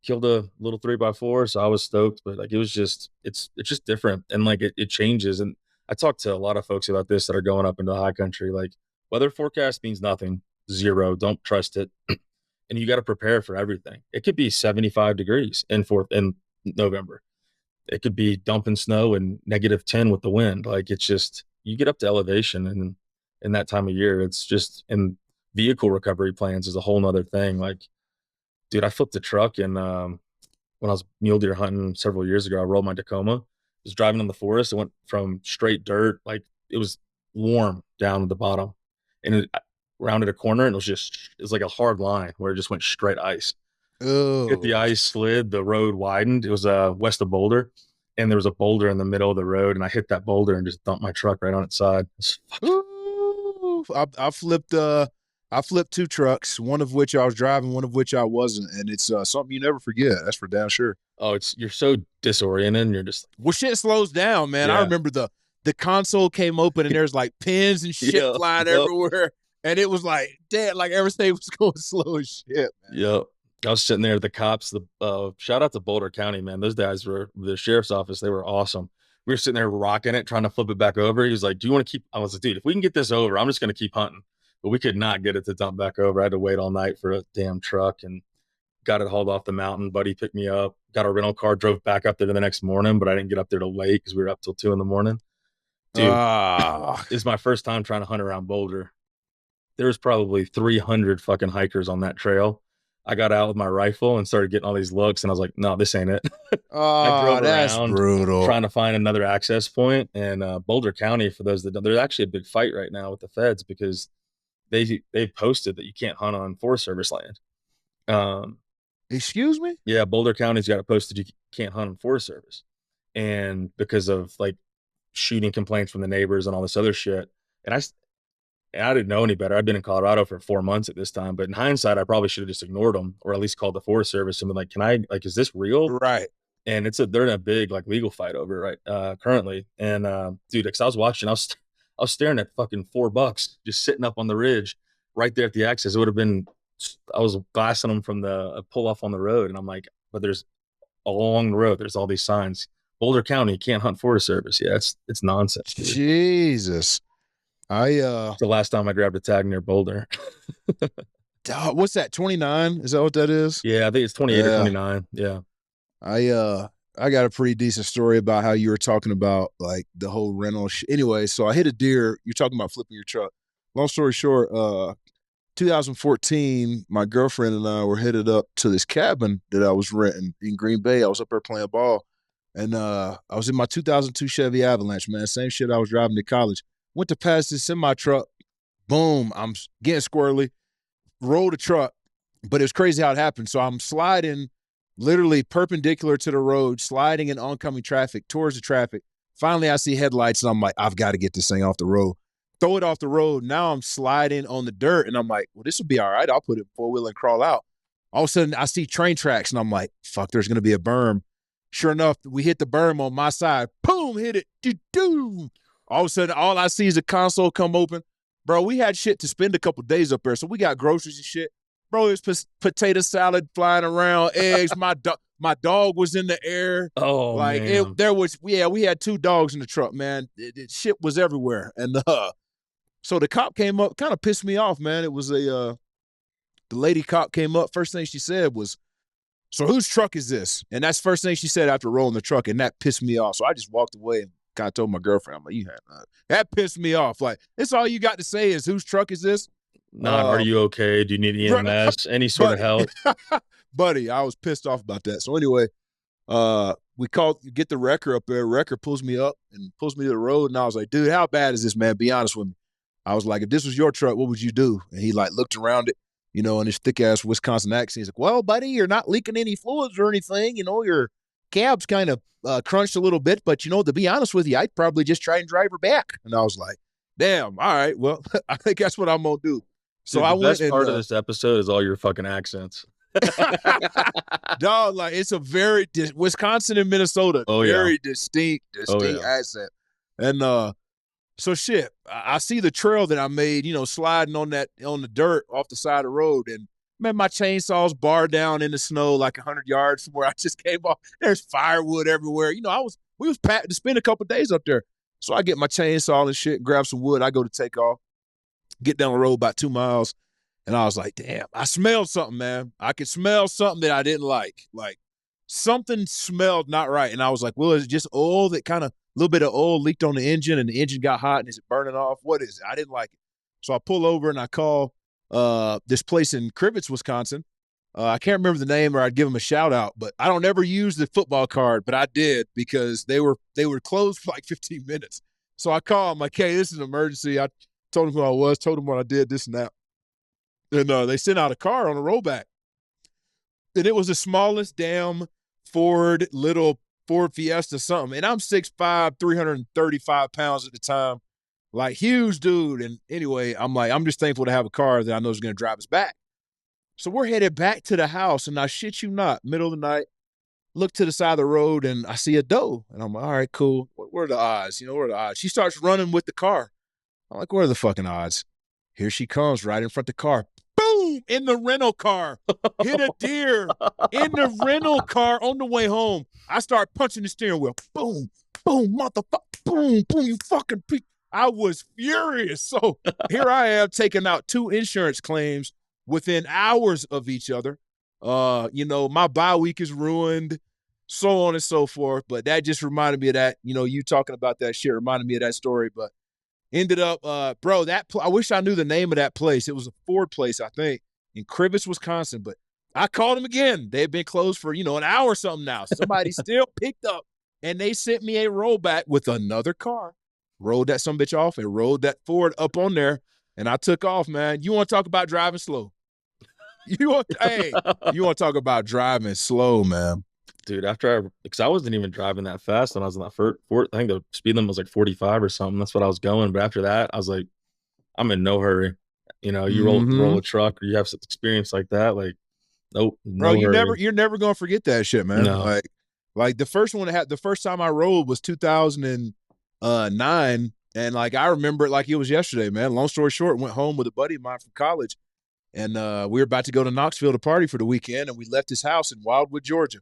killed a little 3x4, so I was stoked. But like it was just it's just different, and like it changes. And I talked to a lot of folks about this that are going up into the high country. Like weather forecast means nothing, zero. Don't trust it, and you got to prepare for everything. It could be 75 degrees in November. It could be dumping snow and -10 with the wind. Like it's just you get up to elevation, and in that time of year, it's just and vehicle recovery plans is a whole nother thing. Like dude, I flipped a truck and when I was mule deer hunting several years ago, I rolled my Tacoma. I was driving in the forest. It went from straight dirt, like it was warm down at the bottom, and it rounded a corner, and it was like a hard line where it just went straight ice. Hit the Oh. ice, slid, the road widened. It was west of Boulder, and there was a boulder in the middle of the road, and I hit that boulder and just dumped my truck right on its side. Ooh. I flipped two trucks, one of which I was driving, one of which I wasn't, and it's something you never forget. That's for damn sure. Oh, it's you're so disoriented, and you're just Well, shit slows down, man. I yeah, remember the console came open and there's like pins and shit yeah, flying yep. everywhere, and it was like, damn, like everything was going slow as shit, man. Yep. I was sitting there, the cops, the shout out to Boulder County, man. Those guys were the sheriff's office, they were awesome. We were sitting there rocking it, trying to flip it back over. He was like, do you want to keep? I was like, dude, if we can get this over, I'm just gonna keep hunting. But we could not get it to dump back over. I had to wait all night for a damn truck and got it hauled off the mountain. Buddy picked me up, got a rental car, drove back up there the next morning, but I didn't get up there till late because we were up till 2 in the morning. Dude, Ah, this is my first time trying to hunt around Boulder. There's probably 300 fucking hikers on that trail. I got out with my rifle and started getting all these looks, and I was like, no, this ain't it. I drove that's around brutal. trying to find another access point, and Boulder County, for those that don't, there's actually a big fight right now with the feds because they posted that you can't hunt on Forest Service land. Um, Excuse me? yeah, Boulder County's got it posted you can't hunt on Forest Service, and because of like shooting complaints from the neighbors and all this other shit. And and I didn't know any better. I'd been in Colorado for 4 months at this time, but in hindsight, I probably should have just ignored them or at least called the Forest Service and been like, "Can I like, is this real?" Right. And they're in a big like legal fight over it right currently. And dude, because I was watching, I was staring at fucking $4 just sitting up on the ridge right there at the access. It would have been I was glassing them from the pull off on the road, and I'm like, but there's along the road, there's all these signs. Boulder County can't hunt Forest Service. Yeah, it's nonsense, dude. Jesus. It's the last time I grabbed a tag near Boulder. What's that? 29? Is that what that is? Yeah, I think it's 28 or 29. Yeah. I got a pretty decent story about how you were talking about like the whole rental. Anyway, so I hit a deer. You're talking about flipping your truck. Long story short, 2014, my girlfriend and I were headed up to this cabin that I was renting in Green Bay. I was up there playing ball, and I was in my 2002 Chevy Avalanche, man. Same shit I was driving to college. Went to pass this semi truck. Boom, I'm getting squirrely. Rolled the truck, but it was crazy how it happened. So I'm sliding literally perpendicular to the road, sliding in oncoming traffic towards the traffic. Finally, I see headlights, and I'm like, I've got to get this thing off the road. Throw it off the road. Now I'm sliding on the dirt, and I'm like, well, this will be all right. I'll put it four-wheel and crawl out. All of a sudden, I see train tracks, and I'm like, fuck, there's going to be a berm. Sure enough, we hit the berm on my side. Boom, hit it. Do-do. All of a sudden, all I see is a console come open. Bro, we had shit to spend a couple days up there, so we got groceries and shit. Bro, there's potato salad flying around, eggs. My dog was in the air. Oh, like man. we had 2 dogs in the truck, man. Shit was everywhere, and so the cop came up, kind of pissed me off, man. It was the lady cop came up. First thing she said was, "So whose truck is this?" And that's the first thing she said after rolling the truck, and that pissed me off. So I just walked away and kind of told my girlfriend, I'm like, that pissed me off. Like, that's all you got to say is, whose truck is this? Not, are you okay? Do you need EMS? Any sort of help? Buddy, I was pissed off about that. So anyway, we get the wrecker up there. Wrecker pulls me up and pulls me to the road. And I was like, dude, how bad is this, man? Be honest with me. I was like, if this was your truck, what would you do? And he like looked around it, in his thick ass Wisconsin accent. He's like, well, buddy, you're not leaking any fluids or anything. Your cab's kind of crunched a little bit, but to be honest with you, I'd probably just try and drive her back. And I was like, damn, all right, well, I think that's what I'm gonna do. So dude, I went. The best part of this episode is all your fucking accents. Dog, like it's a very Wisconsin and Minnesota, very distinct accent. And so shit, I see the trail that I made, sliding on the dirt off the side of the road, and man, my chainsaw's barred down in the snow like 100 yards from where I just came off. There's firewood everywhere. We was packed to spend a couple of days up there. So I get my chainsaw and shit, grab some wood. I go to take off, get down the road about 2 miles. And I was like, damn, I smelled something, man. I could smell something that I didn't like. Like something smelled not right. And I was like, well, is it just oil that kind of, a little bit of oil leaked on the engine and the engine got hot and is it burning off? What is it? I didn't like it. So I pull over and I call this place in Crivets, Wisconsin. I can't remember the name, or I'd give them a shout out, but I don't ever use the football card, but I did because they were closed for like 15 minutes. So I call them like, hey, this is an emergency. I told them who I was, told them what I did, this and that. And they sent out a car on a rollback. And it was the smallest damn little Ford Fiesta something. And I'm 6'5", 335 pounds at the time. Like huge dude. And anyway, I'm like, I'm just thankful to have a car that I know is going to drive us back. So we're headed back to the house, and I shit you not, middle of the night, look to the side of the road, and I see a doe. And I'm like, all right, cool. What are the odds? What are the odds? She starts running with the car. I'm like, what are the fucking odds? Here she comes right in front of the car. Boom! In the rental car. Hit a deer in the rental car on the way home. I start punching the steering wheel. Boom, boom, motherfucker. Boom, boom, you fucking piece. I was furious. So here I am taking out 2 insurance claims within hours of each other. My bye week is ruined, so on and so forth. But that just reminded me of that. You talking about that shit reminded me of that story. But ended up, bro, I wish I knew the name of that place. It was a Ford place, I think, in Crivets, Wisconsin. But I called them again. They've been closed for, an hour or something now. Somebody still picked up, and they sent me a rollback with another car. Rolled that some bitch off and rolled that Ford up on there. and I took off, man. You want to talk about driving slow? Hey, you want to talk about driving slow, man? Dude, because I wasn't even driving that fast when I was in that I think the speed limit was like 45 or something. That's what I was going. But after that, I was like, I'm in no hurry. You know, you roll Mm-hmm. a truck or you have some experience like that, like, nope, Bro, no hurry. you're never gonna forget that shit, man. No. Like the first time I rode was 2009, and like I remember it like it was yesterday, man. Long story short, went home with a buddy of mine from college, and we were about to go to Knoxville to party for the weekend, and we left his house in Wildwood, Georgia.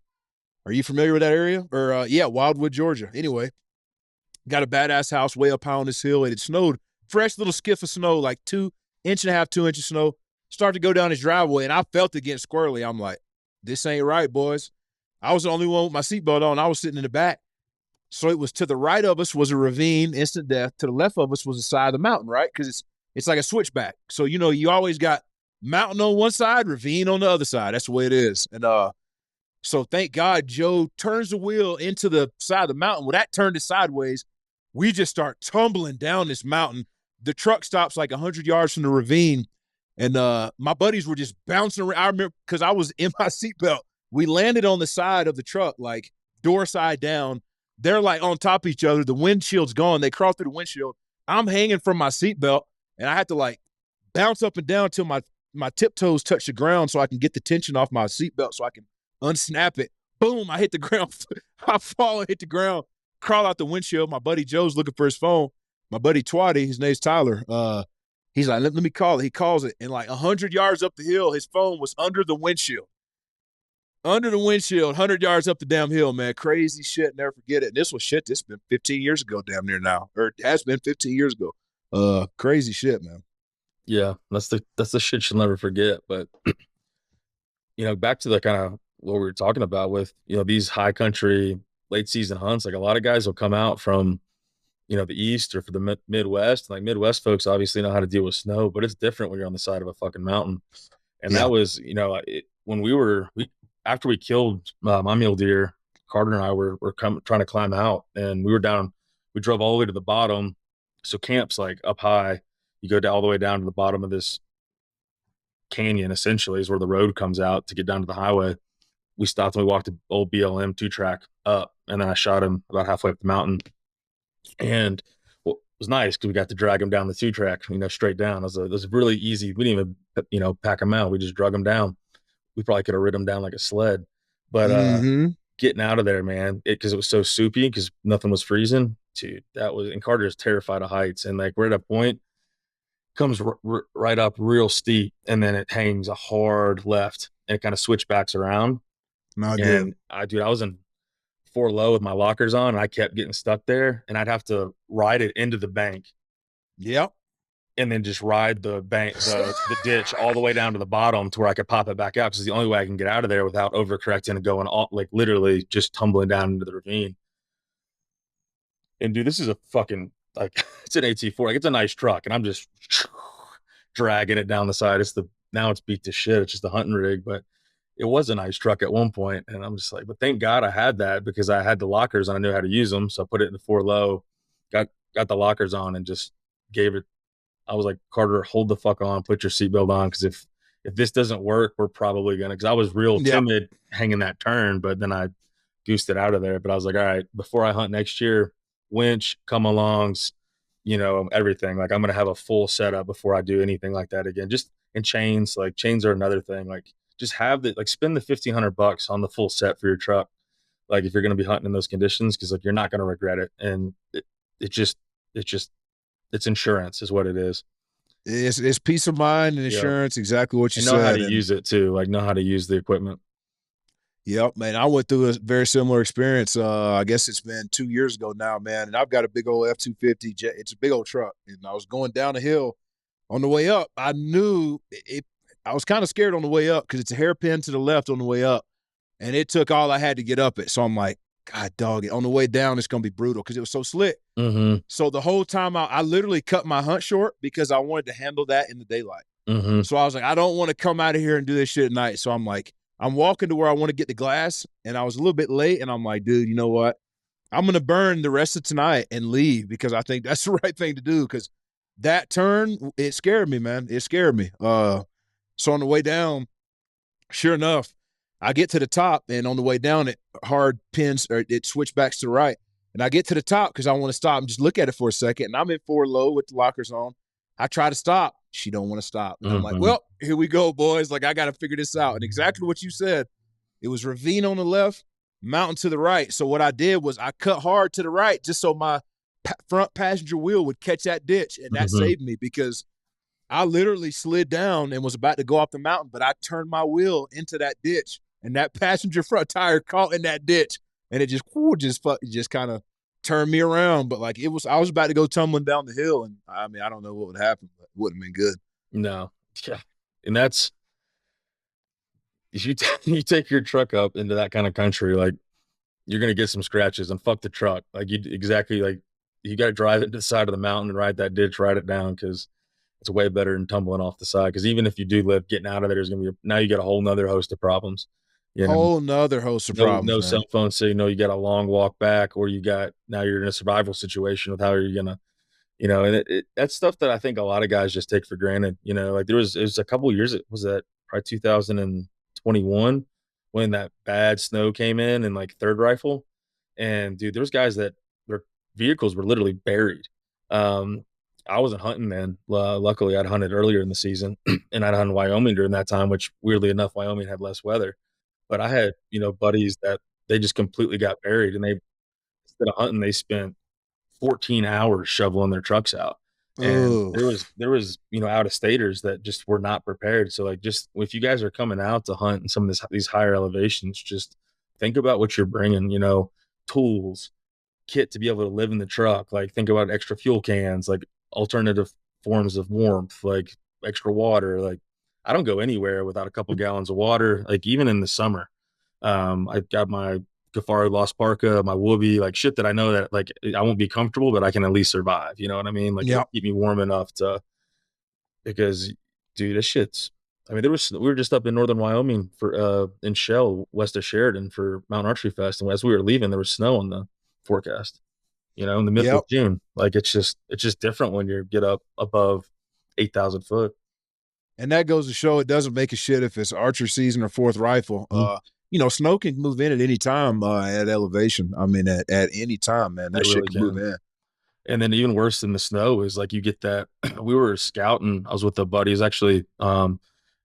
Are you familiar with that area? Or yeah, Wildwood, Georgia. Anyway, got a badass house way up high on this hill. It had snowed, fresh little skiff of snow, like 1.5 inches, 2 inches of snow. Start to go down his driveway, and I felt it getting squirrely. I'm like, this ain't right, boys. I was the only one with my seatbelt on. I was sitting in the back. So it was to the right of us was a ravine, instant death. To the left of us was the side of the mountain, right? Because it's like a switchback. So you always got mountain on one side, ravine on the other side. That's the way it is. And so thank God Joe turns the wheel into the side of the mountain. Well, that turned it sideways. We just start tumbling down this mountain. The truck stops like 100 yards from the ravine. And my buddies were just bouncing around. I remember because I was in my seatbelt. We landed on the side of the truck, like door side down. They're like on top of each other. The windshield's gone. They crawl through the windshield. I'm hanging from my seatbelt, and I had to like bounce up and down until my tiptoes touch the ground so I can get the tension off my seatbelt so I can unsnap it. Boom, I hit the ground. I fall and hit the ground, crawl out the windshield. My buddy Joe's looking for his phone. My buddy Twatty, his name's Tyler. He's like, let me call it. He calls it. And like 100 yards up the hill, his phone was under the windshield. Under the windshield, 100 yards up the damn hill, man. Crazy shit. Never forget it. And this was shit. This has been 15 years ago, damn near now. Or it has been 15 years ago. Crazy shit, man. Yeah, that's the shit you'll never forget. But back to the kind of what we were talking about with, these high country late season hunts, like a lot of guys will come out from, the East or for the Midwest. Like Midwest folks obviously know how to deal with snow, but it's different when you're on the side of a fucking mountain. And Yeah. that was, when after we killed my mule deer, Carter and I were trying to climb out, and we drove all the way to the bottom. So camp's like up high. You go all the way down to the bottom of this canyon, essentially, is where the road comes out to get down to the highway. We stopped and we walked the old BLM 2-track up, and then I shot him about halfway up the mountain. And it was nice because we got to drag him down the 2-track, straight down. It was really easy. We didn't even, pack him out. We just drug him down. We probably could have rid him down like a sled. But Mm-hmm. getting out of there, man, because it was so soupy because nothing was freezing. Dude, and Carter's terrified of heights. And like we're at a point, comes right up real steep, and then it hangs a hard left and it kind of switchbacks around. Not good. And I was in 4 low with my lockers on, and I kept getting stuck there, and I'd have to ride it into the bank Yep. and then just ride the bank, the ditch all the way down to the bottom to where I could pop it back out. Because it's the only way I can get out of there without overcorrecting and going all, like literally just tumbling down into the ravine. And dude, this is a fucking like it's an AT4, like it's a nice truck, and I'm just dragging it down the side. Now it's beat to shit. It's just a hunting rig, but it was a nice truck at one point, and I'm just like, but thank God I had that because I had the lockers and I knew how to use them. So I put it in the 4 low, got the lockers on, and just gave it. I was like, Carter, hold the fuck on, put your seatbelt on, because if this doesn't work, we're probably gonna. Because I was real Yep. timid hanging that turn, but then I goosed it out of there. But I was like, all right, before I hunt next year, winch, come alongs, everything. Like I'm gonna have a full setup before I do anything like that again. Just and chains, like chains are another thing. Like just spend the $1,500 on the full set for your truck. Like if you're gonna be hunting in those conditions, because like you're not gonna regret it. And it just it's insurance is what it is. It's peace of mind and Yeah. insurance, exactly what you And know how said. to And use it too. Like know how to use the equipment. yep, man, I went through a very similar experience. I guess it's been 2 years ago now, man. And I've got a big old F-250 jet. It's a big old truck. And I was going down a hill on the way up. I knew it. I was kind of scared on the way up because it's a hairpin to the left on the way up. And it took all I had to get up it. So I'm like, God dog it. On the way down, it's going to be brutal because it was so slick. Mm-hmm. So the whole time I literally cut my hunt short because I wanted to handle that in the daylight. Mm-hmm. So I was like, I don't want to come out of here and do this shit at night. So I'm like, I'm walking to where I want to get the glass, and I was a little bit late, and I'm like, dude, you know what? I'm going to burn the rest of tonight and leave because I think that's the right thing to do because that turn, it scared me, man. It scared me. So on the way down, sure enough, I get to the top, and on the way down, it hard pins or it switch backs to the right. And I get to the top because I want to stop and just look at it for a second. And I'm in forward low with the lockers on. I try to stop. She don't want to stop. And I'm like, Mhm. well, here we go, boys. Like, I got to figure this out. And exactly what you said. It was ravine on the left, mountain to the right. So what I did was I cut hard to the right just so my front passenger wheel would catch that ditch. And that Mhm. saved me because I literally slid down and was about to go off the mountain, but I turned my wheel into that ditch, and that passenger front tire caught in that ditch, and it just kind of turned me around. But like I was about to go tumbling down the hill, and I mean, I don't know what would happen, but it wouldn't have been good. No. Yeah. And that's if you you take your truck up into that kind of country, like, you're gonna get some scratches and fuck the truck. Like, you exactly, like, you gotta drive it to the side of the mountain and ride that ditch, ride it down because it's way better than tumbling off the side. Because even if you do live, getting out of there, there's gonna be now you got a whole 'nother host of problems, you know? Whole nother host of problems, No cell man. phone signal, you got a long walk back, or you got now you're in a survival situation with how you're gonna and that's stuff that I think a lot of guys just take for granted, like, it was a couple years it was that probably 2021 when that bad snow came in and, like, Third Rifle, and, dude, there was guys that their vehicles were literally buried. Um, I wasn't hunting then, luckily, I'd hunted earlier in the season, and I'd hunted Wyoming during that time, which, weirdly enough, Wyoming had less weather, but I had, buddies that they just completely got buried, and they instead of hunting, they spent 14 hours shoveling their trucks out. And Oh, there was, out of staters that just were not prepared. So like just if you guys are coming out to hunt in some of these higher elevations, just think about what you're bringing, tools, kit to be able to live in the truck. Like think about extra fuel cans, like alternative forms of warmth, like extra water. Like I don't go anywhere without a couple gallons of water, like even in the summer. I've got my Gafari Lost Parka, my Whoopie, like shit that I know that like I won't be comfortable, but I can at least survive. You know what I mean? Like it'll yeah, keep me warm enough to because dude, this shit's I mean, we were just up in northern Wyoming for in Shell, west of Sheridan for Mount Archery Fest. And as we were leaving, there was snow on the forecast, in the middle yep. of June. Like it's just different when you get up above 8,000 foot. And that goes to show it doesn't make a shit if it's archer season or fourth rifle. Mhm. Snow can move in at any time at elevation. I mean, at any time, man, It that shit really can move can. in. And then even worse than the snow is like you get that we were scouting. I was with a buddy. He's actually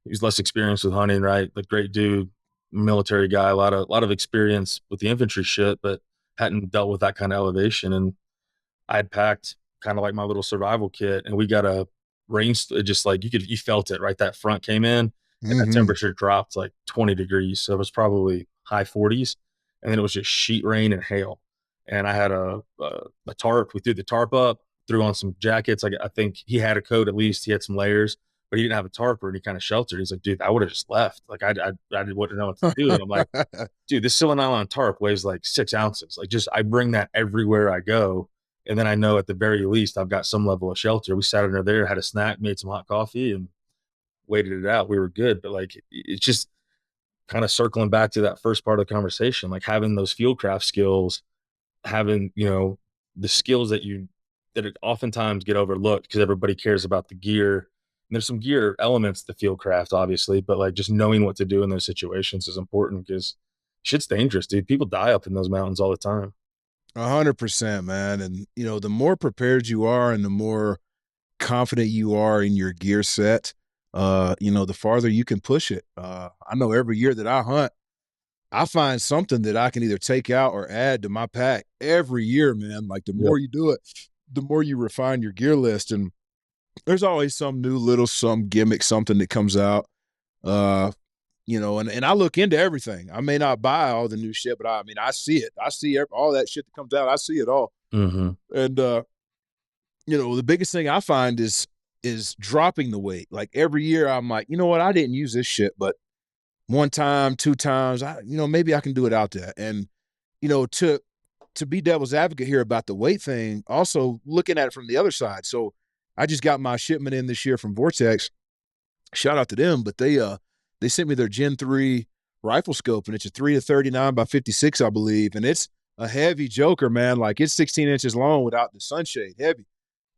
he's less experienced with hunting, right? Like great dude, military guy, a lot of experience with the infantry shit, but hadn't dealt with that kind of elevation. And I had packed kind of like my little survival kit, and we got a just like you felt it, right? That front came in, and that Mm-hmm. temperature dropped like 20 degrees, so it was probably high 40s, and then it was just sheet rain and hail. And I had a tarp. We threw the tarp up, threw on some jackets. I think he had a coat at least. He had some layers, but he didn't have a tarp or any kind of shelter. He's like, dude, I would have just left. Like I wouldn't know what to do. And I'm like, dude, this silver nylon tarp weighs like 6 ounces. Like just I bring that everywhere I go. And then I know at the very least I've got some level of shelter. We sat under there, had a snack, made some hot coffee, and waited it out. We were good. But like it's just kind of circling back to that first part of the conversation, like having those field craft skills, having, the skills that oftentimes get overlooked because everybody cares about the gear. And there's some gear elements to field craft, obviously, but like just knowing what to do in those situations is important because shit's dangerous, dude. People die up in those mountains all the time. 100%, man. And the more prepared you are, and the more confident you are in your gear set, the farther you can push it. I know every year that I hunt, I find something that I can either take out or add to my pack every year, man. Like the Yep. more you do it, the more you refine your gear list. And there's always some new little some gimmick, something that comes out. And I look into everything. I may not buy all the new shit, but I mean, I see it. I see all that shit that comes out. I see it all. Hmm. And the biggest thing I find is dropping the weight. Like every year, I'm like, you know what? I didn't use this shit, but one time, two times, maybe I can do it out there. And to be devil's advocate here about the weight thing, also looking at it from the other side. So I just got my shipment in this year from Vortex. Shout out to them, but they sent me their Gen 3 rifle scope, and it's a 3 to 39 by 56, I believe. And it's a heavy joker, man. Like it's 16 inches long without the sunshade. Heavy.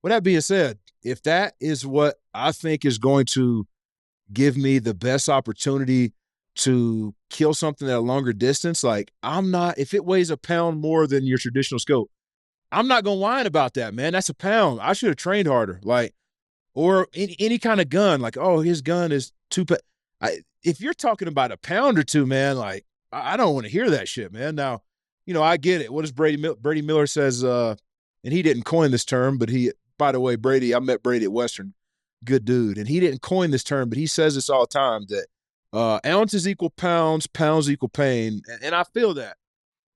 with that being said, if that is what I think is going to give me the best opportunity to kill something at a longer distance, like I'm not, if it weighs a pound more than your traditional scope, I'm not gonna whine about that, man. That's a pound. I should have trained harder. Like, or any kind of gun, like, oh, his gun is if you're talking about a pound or two, man, like I don't want to hear that shit, man. Now, I get it. What does Brady Miller says? And he didn't coin this term, but by the way, Brady, I met Brady at Western, good dude, and he didn't coin this term, but he says this all the time that ounces equal pounds, pounds equal pain, and I feel that.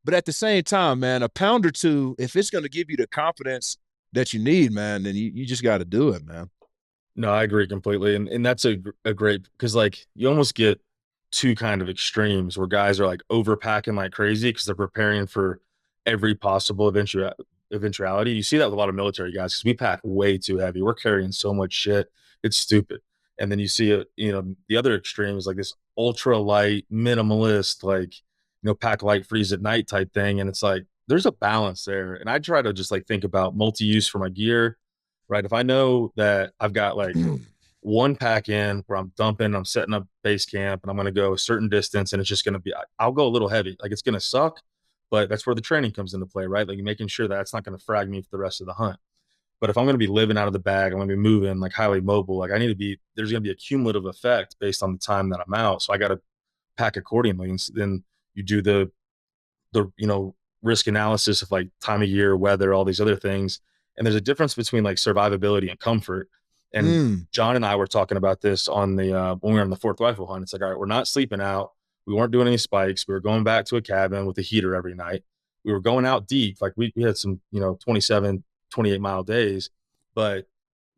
But at the same time, man, a pound or two, if it's going to give you the confidence that you need, man, then you just got to do it, man. No, I agree completely, and that's a great because like you almost get two kind of extremes where guys are like overpacking like crazy because they're preparing for every possible eventuality. You see that with a lot of military guys because we pack way too heavy. We're carrying so much shit, it's stupid. And then you see it, the other extreme is like this ultra light minimalist, like pack light, freeze at night type thing, and it's like there's a balance there. And I try to just like think about multi-use for my gear, right? If I know that I've got like one pack in where I'm dumping, I'm setting up base camp, and I'm going to go a certain distance, and it's just going to be, I'll go a little heavy. Like it's going to suck, but that's where the training comes into play, right? Like making sure that that's not going to frag me for the rest of the hunt. But if I'm going to be living out of the bag, I'm going to be moving like highly mobile. Like there's going to be a cumulative effect based on the time that I'm out. So I got to pack accordingly. And then you do the risk analysis of like time of year, weather, all these other things. And there's a difference between like survivability and comfort. And John and I were talking about this on the when we were on the fourth rifle hunt. It's like, all right, we're not sleeping out. We weren't doing any spikes. We were going back to a cabin with a heater every night. We were going out deep. Like we had some 27, 28-mile days. But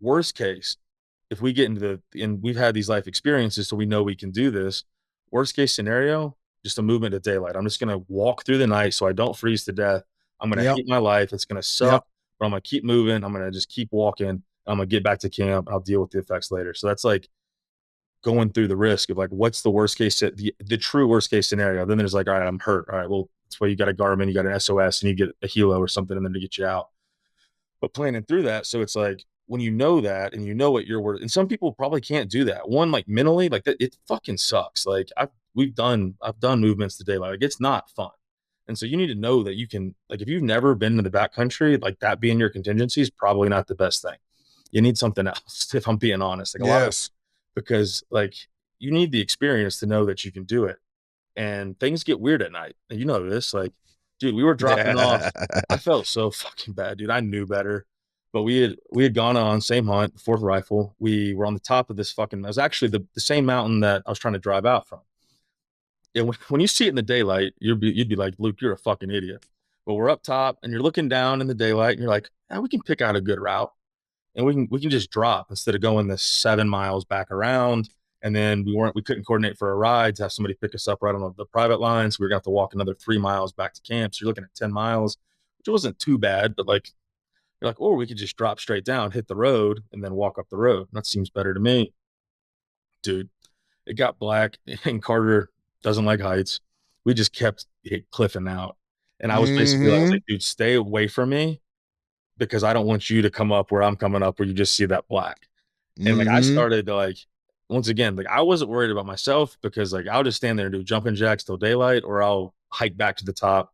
worst case, if we get and we've had these life experiences, so we know we can do this. Worst case scenario, just a movement to daylight. I'm just going to walk through the night so I don't freeze to death. I'm going to Yep. hate my life. It's going to suck, Yep. but I'm going to keep moving. I'm going to just keep walking. I'm going to get back to camp. I'll deal with the effects later. So that's like going through the risk of like, what's the worst case, the true worst case scenario. Then there's like, all right, I'm hurt. All right, well, that's why you got a Garmin, you got an SOS, and you get a helo or something, and then to get you out. But planning through that, so it's like when you know that and you know what you're worth, and some people probably can't do that. One, like mentally, like that, it fucking sucks. Like I've done movements today, like it's not fun. And so you need to know that you can, like, if you've never been to the backcountry, like that being your contingency is probably not the best thing. You need something else, if I'm being honest. Like a lot of, Yes. because like you need the experience to know that you can do it. And things get weird at night. And you know this, like, dude, we were dropping off. I felt so fucking bad, dude. I knew better. But we had gone on same hunt, fourth rifle. We were on the top of this fucking, it was actually the same mountain that I was trying to drive out from. And when you see it in the daylight, you'd be like, Luke, you're a fucking idiot. But we're up top and you're looking down in the daylight and you're like, we can pick out a good route and we can just drop instead of going the 7 miles back around. And then we couldn't coordinate for a ride to have somebody pick us up right on the private line. So we were gonna have to walk another 3 miles back to camp. So you're looking at 10 miles, which wasn't too bad, but like you're like, or we could just drop straight down, hit the road, and then walk up the road. That seems better to me. Dude, it got black and Carter doesn't like heights. We just kept cliffing out. And I was basically, I was like, dude, stay away from me because I don't want you to come up where I'm coming up where you just see that black. And like I started to like, once again, like I wasn't worried about myself because like I'll just stand there and do jumping jacks till daylight or I'll hike back to the top.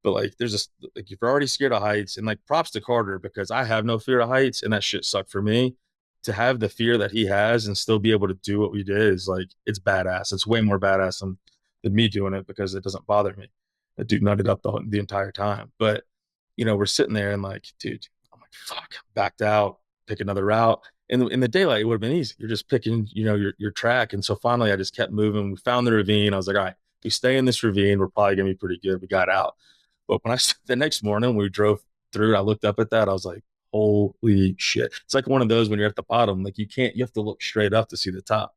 But like there's this, like if you're already scared of heights, and like props to Carter because I have no fear of heights and that shit sucked for me. To have the fear that he has and still be able to do what we did is like, it's badass. It's way more badass than me doing it because it doesn't bother me. That dude nutted up the entire time. But we're sitting there and like, dude, I'm like, fuck, backed out, pick another route. In the daylight, it would have been easy. You're just picking, your track. And so finally I just kept moving. We found the ravine. I was like, all right, if we stay in this ravine, we're probably gonna be pretty good. We got out. But when the next morning when we drove through, I looked up at that. I was like, holy shit. It's like one of those when you're at the bottom, like you have to look straight up to see the top.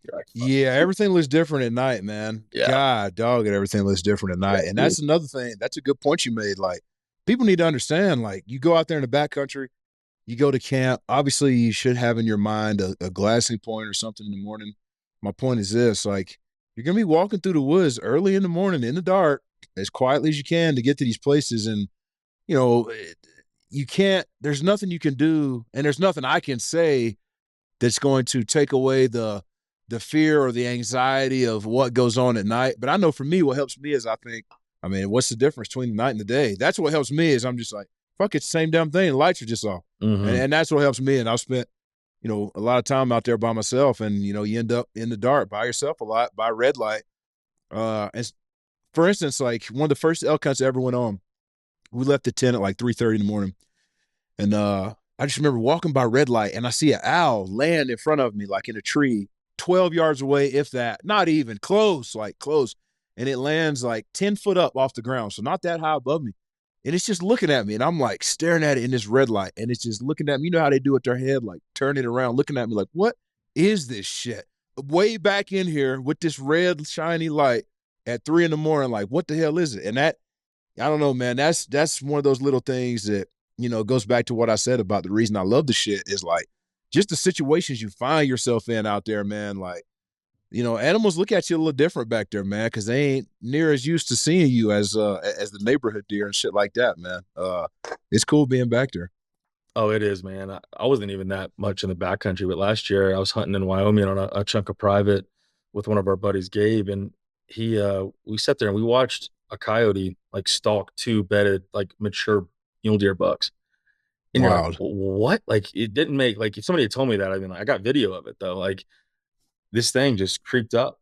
You're like, fuck. Yeah, everything looks different at night, man. Yeah. God, dog, and everything looks different at night. And that's another thing. That's a good point you made. Like, people need to understand, like, you go out there in the backcountry, you go to camp. Obviously, you should have in your mind a glassing point or something in the morning. My point is this, like, you're going to be walking through the woods early in the morning in the dark as quietly as you can to get to these places. And, you know, you can't. There's nothing you can do, and there's nothing I can say that's going to take away the fear or the anxiety of what goes on at night. But I know for me, what helps me is I mean, what's the difference between the night and the day? That's what helps me is I'm just like, fuck, it's the same damn thing. The lights are just off. Mhm. And that's what helps me. And I've spent, a lot of time out there by myself and, you end up in the dark by yourself a lot by red light. And for instance, like one of the first elk hunts I ever went on, we left the tent at like 3:30 in the morning. And I just remember walking by red light and I see an owl land in front of me, like in a tree, 12 yards away, if that, not even close, like close. And it lands like 10 foot up off the ground. So not that high above me. And it's just looking at me. And I'm like staring at it in this red light. And it's just looking at me. You know how they do with their head, like turning it around, looking at me like, what is this shit? Way back in here with this red shiny light at 3 in the morning, like, what the hell is it? And that, I don't know, man. That's one of those little things that goes back to what I said about the reason I love the shit is like just the situations you find yourself in out there, man. Like animals look at you a little different back there, man, because they ain't near as used to seeing you as the neighborhood deer and shit like that, man. It's cool being back there. Oh, it is, man. I wasn't even that much in the backcountry, but last year I was hunting in Wyoming on a chunk of private with one of our buddies, Gabe, and we sat there and we watched a coyote like stalk two bedded like mature mule deer bucks. And you're like, Wild. What?" Like it didn't make like if somebody had told me that, I mean, like, I got video of it though. Like this thing just creeped up,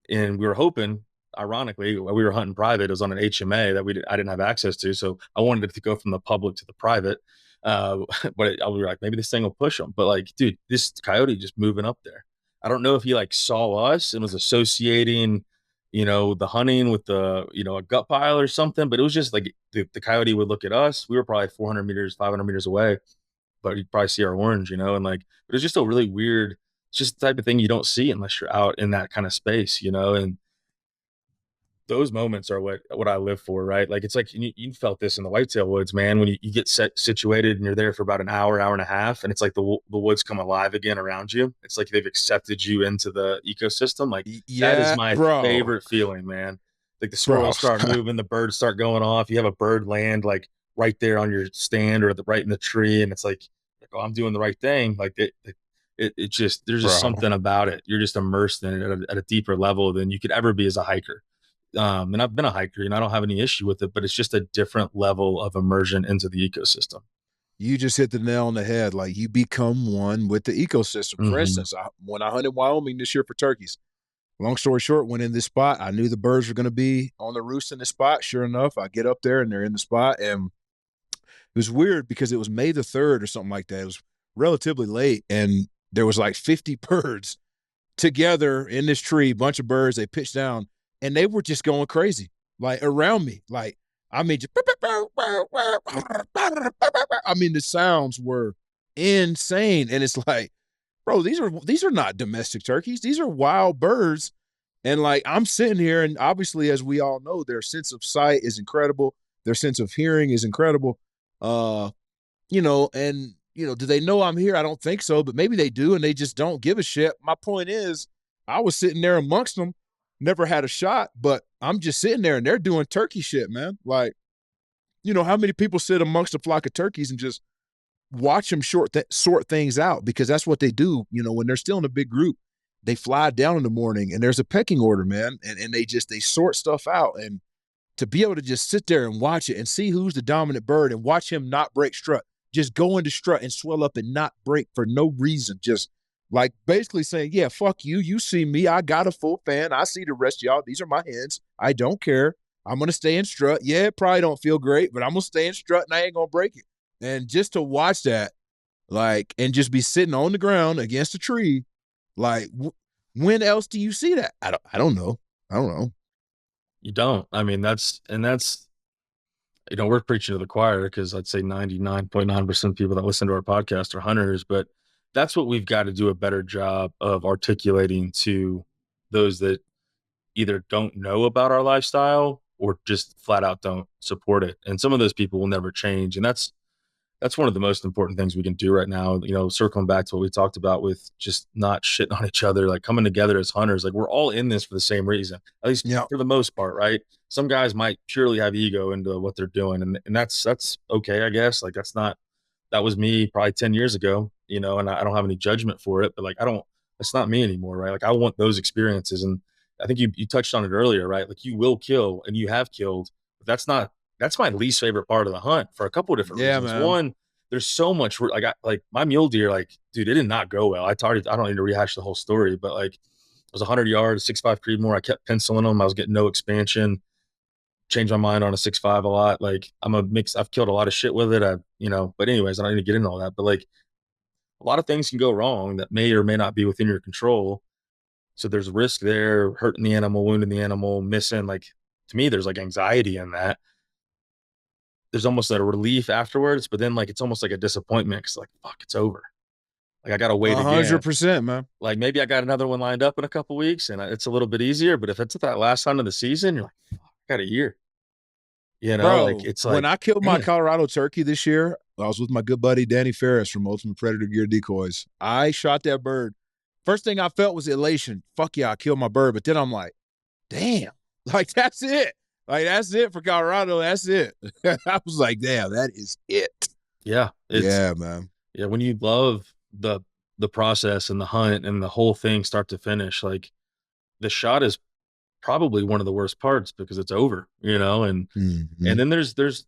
and we were hoping. Ironically, while we were hunting private, it was on an HMA that I didn't have access to, so I wanted it to go from the public to the private. Uh, but I was like, maybe this thing will push them. But like, dude, this coyote just moving up there. I don't know if he like saw us and was associating, the hunting with a gut pile or something. But it was just like the coyote would look at us. We were probably 400 meters, 500 meters away, but you'd probably see our orange, and like it was just a really weird. It's just the type of thing you don't see unless you're out in that kind of space. And those moments are what I live for, right? Like it's like you felt this in the whitetail woods, man. When you get situated and you're there for about an hour, hour and a half, and it's like the woods come alive again around you. It's like they've accepted you into the ecosystem. Like that is Yeah, my bro, favorite feeling, man. Like the bro. squirrels start moving, the birds start going off. You have a bird land like right there on your stand or right in the tree, and it's like, oh, I'm doing the right thing. Like it just there's just Bro. something about it. You're just immersed in it at a deeper level than you could ever be as a hiker. And I've been a hiker and I don't have any issue with it, but it's just a different level of immersion into the ecosystem. You just hit the nail on the head. Like you become one with the ecosystem. For Hmm. instance, when I hunted Wyoming this year for turkeys, long story short, went in this spot. I knew the birds were going to be on the roost in this spot. Sure enough, I get up there and they're in the spot. And it was weird because it was May the 3rd or something like that. It was relatively late. And there was like 50 birds together in this tree, bunch of birds. They pitched down and they were just going crazy, like around me. Like, I mean, just, I mean, the sounds were insane. And it's like, bro, these are not domestic turkeys. These are wild birds. And like I'm sitting here, and obviously, as we all know, their sense of sight is incredible. Their sense of hearing is incredible. Uh, and do they know I'm here? I don't think so, but maybe they do, and they just don't give a shit. My point is, I was sitting there amongst them, never had a shot, but I'm just sitting there, and they're doing turkey shit, man. Like, how many people sit amongst a flock of turkeys and just watch them sort things out because that's what they do. When they're still in a big group, they fly down in the morning and there's a pecking order, man, and they sort stuff out. And to be able to just sit there and watch it and see who's the dominant bird and watch him not break strut, just go into strut and swell up and not break for no reason, just like basically saying, yeah, fuck you. You see me. I got a full fan. I see the rest of y'all. These are my hands. I don't care. I'm going to stay in strut. Yeah, it probably don't feel great, but I'm going to stay in strut and I ain't going to break it. And just to watch that, like, and just be sitting on the ground against a tree, like, when else do you see that? I don't know. I don't know. You don't. I mean, we're preaching to the choir because I'd say 99.9% of people that listen to our podcast are hunters, but that's what we've got to do a better job of articulating to those that either don't know about our lifestyle or just flat out don't support it. And some of those people will never change. And that's one of the most important things we can do right now. Circling back to what we talked about with just not shitting on each other, like coming together as hunters. Like we're all in this for the same reason, at least Yeah. for the most part, right? Some guys might purely have ego into what they're doing, and that's okay, I guess. Like that was me probably 10 years ago, and I don't have any judgment for it, but like that's not me anymore, right? Like I want those experiences, and I think you touched on it earlier, right? Like you will kill and you have killed, but that's my least favorite part of the hunt for a couple of different Yeah, reasons. man. One, there's so much like my mule deer, like, dude, it did not go well. I don't need to rehash the whole story, but like it was 100 yards, 6.5 Creedmoor. I kept penciling them. I was getting no expansion. Changed my mind on a 6.5 a lot. Like I've killed a lot of shit with it. But anyways, I don't need to get into all that. But like a lot of things can go wrong that may or may not be within your control. So there's risk there, hurting the animal, wounding the animal, missing. Like to me, there's like anxiety in that. There's almost a relief afterwards, but then like it's almost like a disappointment because like fuck, it's over. Like I gotta wait again. 100%, man. Like maybe I got another one lined up in a couple weeks and it's a little bit easier. But if it's at that last hunt of the season, you're like, fuck, I got a year. Like Bro, it's when like, I killed my damn. Colorado turkey this year, I was with my good buddy Danny Ferris from Ultimate Predator Gear Decoys. I shot that bird. First thing I felt was elation. Fuck yeah, I killed my bird. But then I'm like, damn, like that's it. Like that's it for Colorado. That's it. I was like, damn, that is it. Yeah, Yeah, man. yeah. When you love the process and the hunt and the whole thing start to finish, like the shot is probably one of the worst parts because it's over, and Mm-hmm. then there's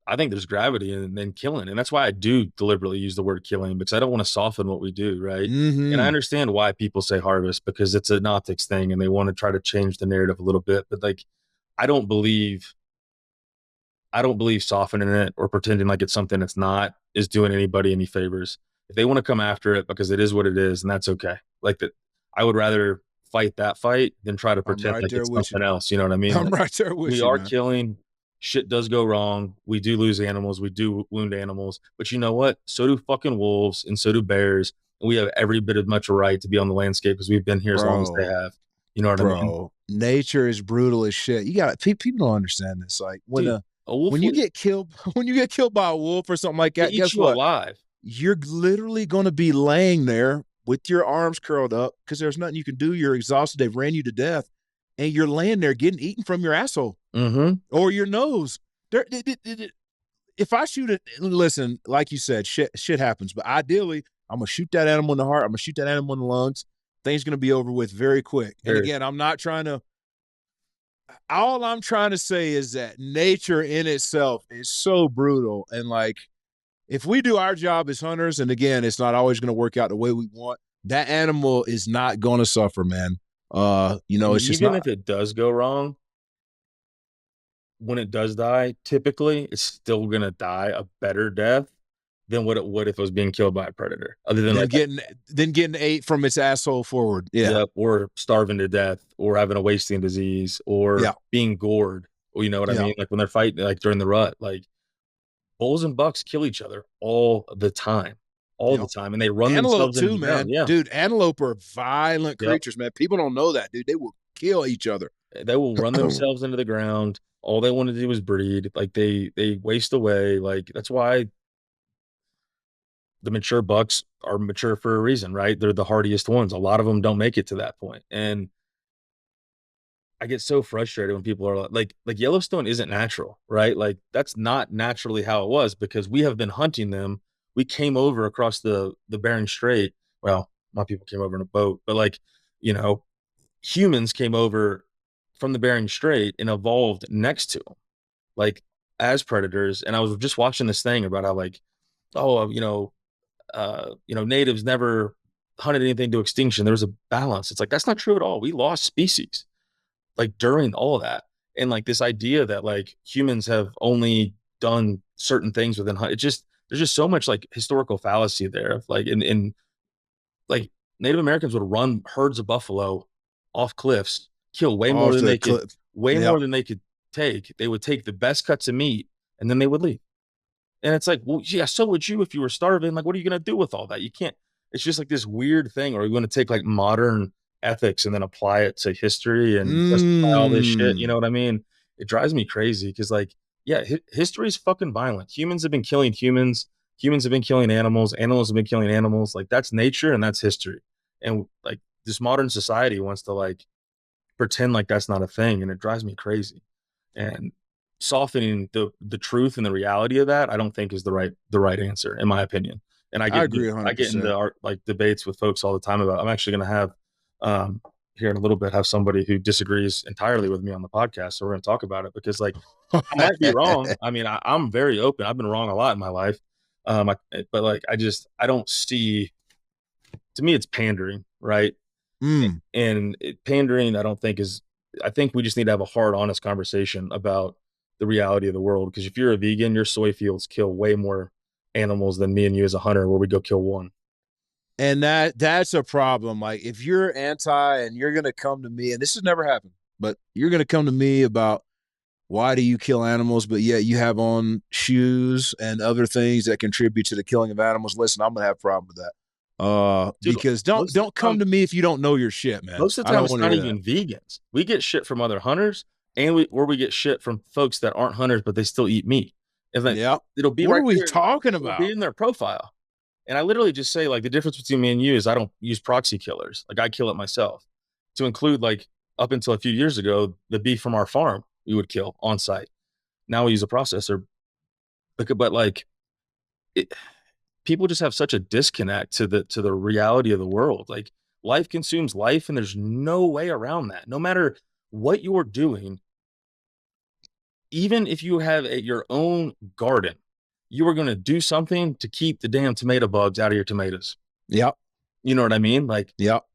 I think there's gravity in then killing. And that's why I do deliberately use the word killing because I don't want to soften what we do, right? And I Mm-hmm. understand why people say harvest because it's an optics thing and they want to try to change the narrative a little bit. But like I don't believe I don't believe softening it or pretending like it's something it's not is doing anybody any favors. If they want to come after it because it is what it is, and that's okay. Like that, I would rather fight that fight than try to I'm pretend right like there it's with you. something else. You know what I mean? I'm Like right there with we you, are man. killing. Shit does go wrong. We do lose animals. We do wound animals. But you know what? So do fucking wolves and so do bears. And we have every bit as much a right to be on the landscape because we've been here as long as they Bro, have. You know what I mean? bro, nature is brutal as shit. You got people don't understand this. Like Dude, a wolf when you get killed, when you get killed by a wolf or something like they that, eat guess you what? alive. You're literally going to be laying there with your arms curled up because there's nothing you can do. You're exhausted. They've ran you to death, and you're laying there getting eaten from your asshole Mm-hmm. or your nose. There, if I shoot it, listen, like you said, shit happens. But ideally, I'm gonna shoot that animal in the heart. I'm gonna shoot that animal in the lungs. Things gonna be over with very quick. And Very. again, I'm not trying to. All I'm trying to say is that nature in itself is so brutal, and like if we do our job as hunters, and again, it's not always gonna work out the way we want. That animal is not gonna suffer, man. And It's just even not. if it does go wrong, when it does die, typically it's still gonna die a better death than what it would if it was being killed by a predator. Other than Then like, getting ate from its asshole forward. Yeah, yep, or starving to death, or having a wasting disease, or yeah, being gored. Or you know what I yeah, mean? Like when they're fighting, like during the rut, like bulls and bucks kill each other all yeah. the time, and they run Antelope themselves into too, the ground. man. Yeah, Dude, antelope are violent yep, creatures, man. People don't know that, dude. They will kill each other. they will run themselves into the ground. All they want to do is breed. Like they waste away. Like that's why the mature bucks are mature for a reason, right? They're the hardiest ones. A lot of them don't make it to that point. And I get so frustrated when people are like Yellowstone isn't natural, right? Like that's not naturally how it was because we have been hunting them. We came over across the Bering Strait. Well, my people came over in a boat, but like, you know, humans came over from the Bering Strait and evolved next to them, like as predators. And I was just watching this thing about how like, oh, natives never hunted anything to extinction. There was a balance. It's like that's not true at all. We lost species like during all of that, and like this idea that like humans have only done certain things within it just there's just so much like historical fallacy there of like in like Native Americans would run herds of buffalo off cliffs, kill Off the cliff. way Yeah. more than they could take. They would take the best cuts of meat and then they would leave. And it's like, well, yeah, so would you if you were starving. Like, what are you going to do with all that? You can't. It's just like this weird thing. Or you want to take like modern ethics and then apply it to history and justify all this shit. You Mm. know what I mean? It drives me crazy because, like, yeah, history is fucking violent. Humans have been killing humans. humans have been killing animals, animals have been killing animals. Like that's nature and that's history. And like this modern society wants to like pretend like that's not a thing, and it drives me crazy. And softening the truth and the reality of that, I don't think is the right answer, in my opinion. And I agree I get into 100%. art like debates with folks all the time about. I'm actually going to have here in a little bit have somebody who disagrees entirely with me on the podcast, so we're going to talk about it because like I might be wrong. I mean, I'm very open. I've been wrong a lot in my life, but like I don't see. To me, it's pandering, right? Mm. And pandering, I don't think is. I think we just need to have a hard, honest conversation about the reality of the world. Because if you're a vegan, your soy fields kill way more animals than me and you as a hunter, where we go kill one. And that's a problem. Like if you're anti and you're gonna come to me, and this has never happened, but you're gonna come to me about why do you kill animals, but yet you have on shoes and other things that contribute to the killing of animals. Listen, I'm gonna have a problem with that. Dude, Because most of don't the time, come to me if you don't know your shit, man. most of the I time, don't it's want to not hear that. even vegans. We get shit from other hunters, and we get shit from folks that aren't hunters, but they still eat meat. And then Yeah. it'll be What are right we there. talking It'll be about? in their profile. And I literally just say, like, the difference between me and you is I don't use proxy killers. Like, I kill it myself. To include, like, up until a few years ago, the beef from our farm we would kill on site. Now we use a processor. But like, it, people just have such a disconnect to the reality of the world. Like, life consumes life, and there's no way around that. No matter what you're doing, even if you have your own garden, you are going to do something to keep the damn tomato bugs out of your tomatoes. Yep. You know what I mean? Like, Yep.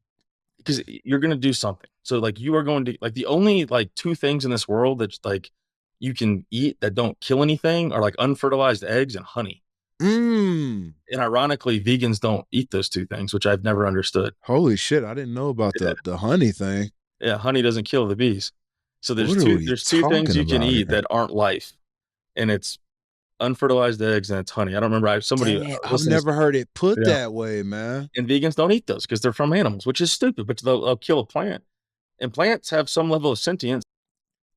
because you're going to do something. So like you are going to like the only like two things in this world that's like you can eat that don't kill anything are like unfertilized eggs and honey. Mm. And ironically, vegans don't eat those two things, which I've never understood. Holy shit. I didn't know about Yeah, the honey thing. yeah, honey doesn't kill the bees. So What are we there's two things talking you can about eat here? that aren't life, and it's unfertilized eggs and it's honey. I don't remember. Somebody Damn, I've listening. never heard it put Yeah, that way, man. and vegans don't eat those because they're from animals, which is stupid. But they'll kill a plant, and plants have some level of sentience.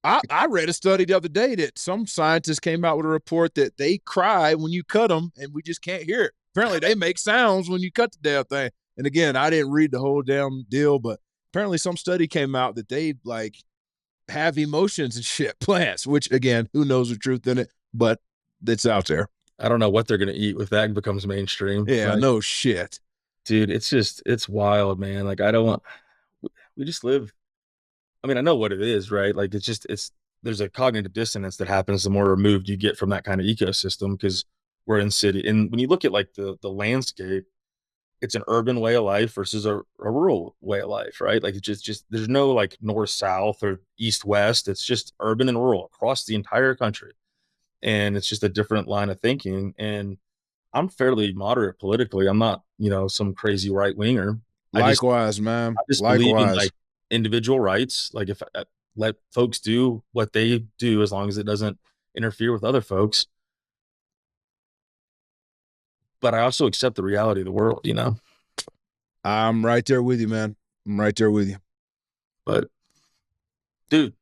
I read a study the other day that some scientists came out with a report that they cry when you cut them and we just can't hear it. Apparently, they make sounds when you cut the damn thing. And again, I didn't read the whole damn deal, but apparently some study came out that they like have emotions and shit, plants, which again, who knows the truth in it, but it's out there. I don't know what they're gonna eat if that becomes mainstream. Yeah, Like, no shit. dude, it's wild, man. Like, I don't want. We just live. I mean, I know what it is, right? Like, it's there's a cognitive dissonance that happens the more removed you get from that kind of ecosystem because we're in city. And when you look at like the landscape, it's an urban way of life versus a rural way of life, right? Like, it's just there's no like north south or east west. It's just urban and rural across the entire country, and it's just a different line of thinking. And I'm fairly moderate politically. I'm not, some crazy right winger. I just Likewise, man. I just believe in Likewise. like individual rights. Like if let folks do what they do as long as it doesn't interfere with other folks. But I also accept the reality of the world. I'm right there with you, man. I'm right there with you. But dude,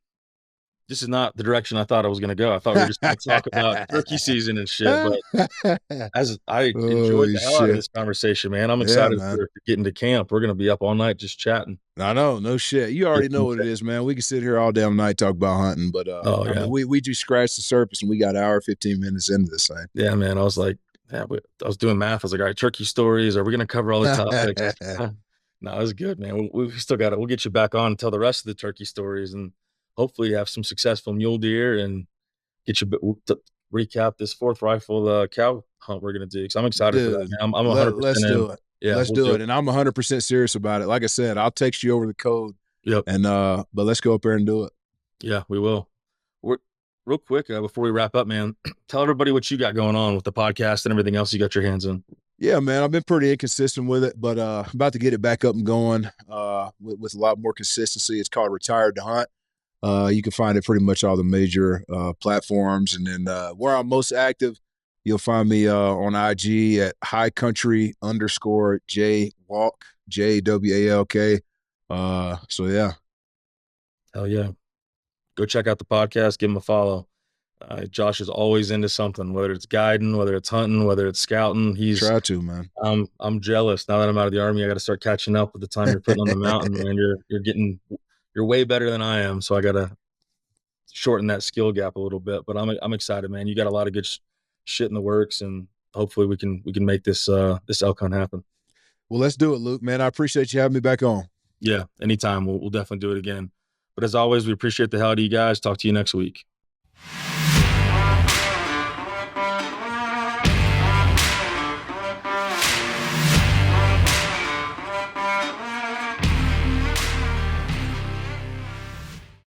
this is not the direction I thought I was going to go. I thought we were just going to talk about turkey season and shit. But as I enjoyed Holy the hell out of shit. this conversation, man, I'm Yeah, excited man. for to get into camp. We're going to be up all night just chatting. I know, no shit. You already know what it is, man. We can sit here all damn night talk about hunting, but Oh I yeah, mean, we just scratched the surface, and we got an hour 15 minutes into this yeah, man. I was like, yeah, I was doing math. I was like, all right, turkey stories. Are we going to cover all the topics? thing. No, it was good, man. We still got it. We'll get you back on and tell the rest of the turkey stories, and hopefully have some successful mule deer and get you recap this fourth rifle cow hunt we're gonna do. Because I'm excited for that, Dude, man. I'm 100% let's in. do it. Yeah, Let's we'll do do it. it. And I'm 100% serious about it. Like I said, I'll text you over the code, Yep. and but let's go up there and do it. Yeah, we will. We're real quick before we wrap up, man. Tell everybody what you got going on with the podcast and everything else you got your hands in. Yeah, man, I've been pretty inconsistent with it, but about to get it back up and going with a lot more consistency. It's called Retired to Hunt. You can find it pretty much all the major platforms, and then where I'm most active, you'll find me on IG at highcountry_J Walk JWALK. So yeah, Hell yeah. Go check out the podcast, give them a follow. Josh is always into something, whether it's guiding, whether it's hunting, whether it's scouting. Try to, man. I'm jealous. Now that I'm out of the army, I got to start catching up with the time you're putting on the mountain, man. You're way better than I am, so I got to shorten that skill gap a little bit. But I'm excited, man. You got a lot of good shit in the works, and hopefully we can make this elk hunt happen. Well, let's do it, Luke, man. I appreciate you having me back on. Yeah, anytime. We'll definitely do it again. But as always, we appreciate the hell out of you guys. Talk to you next week.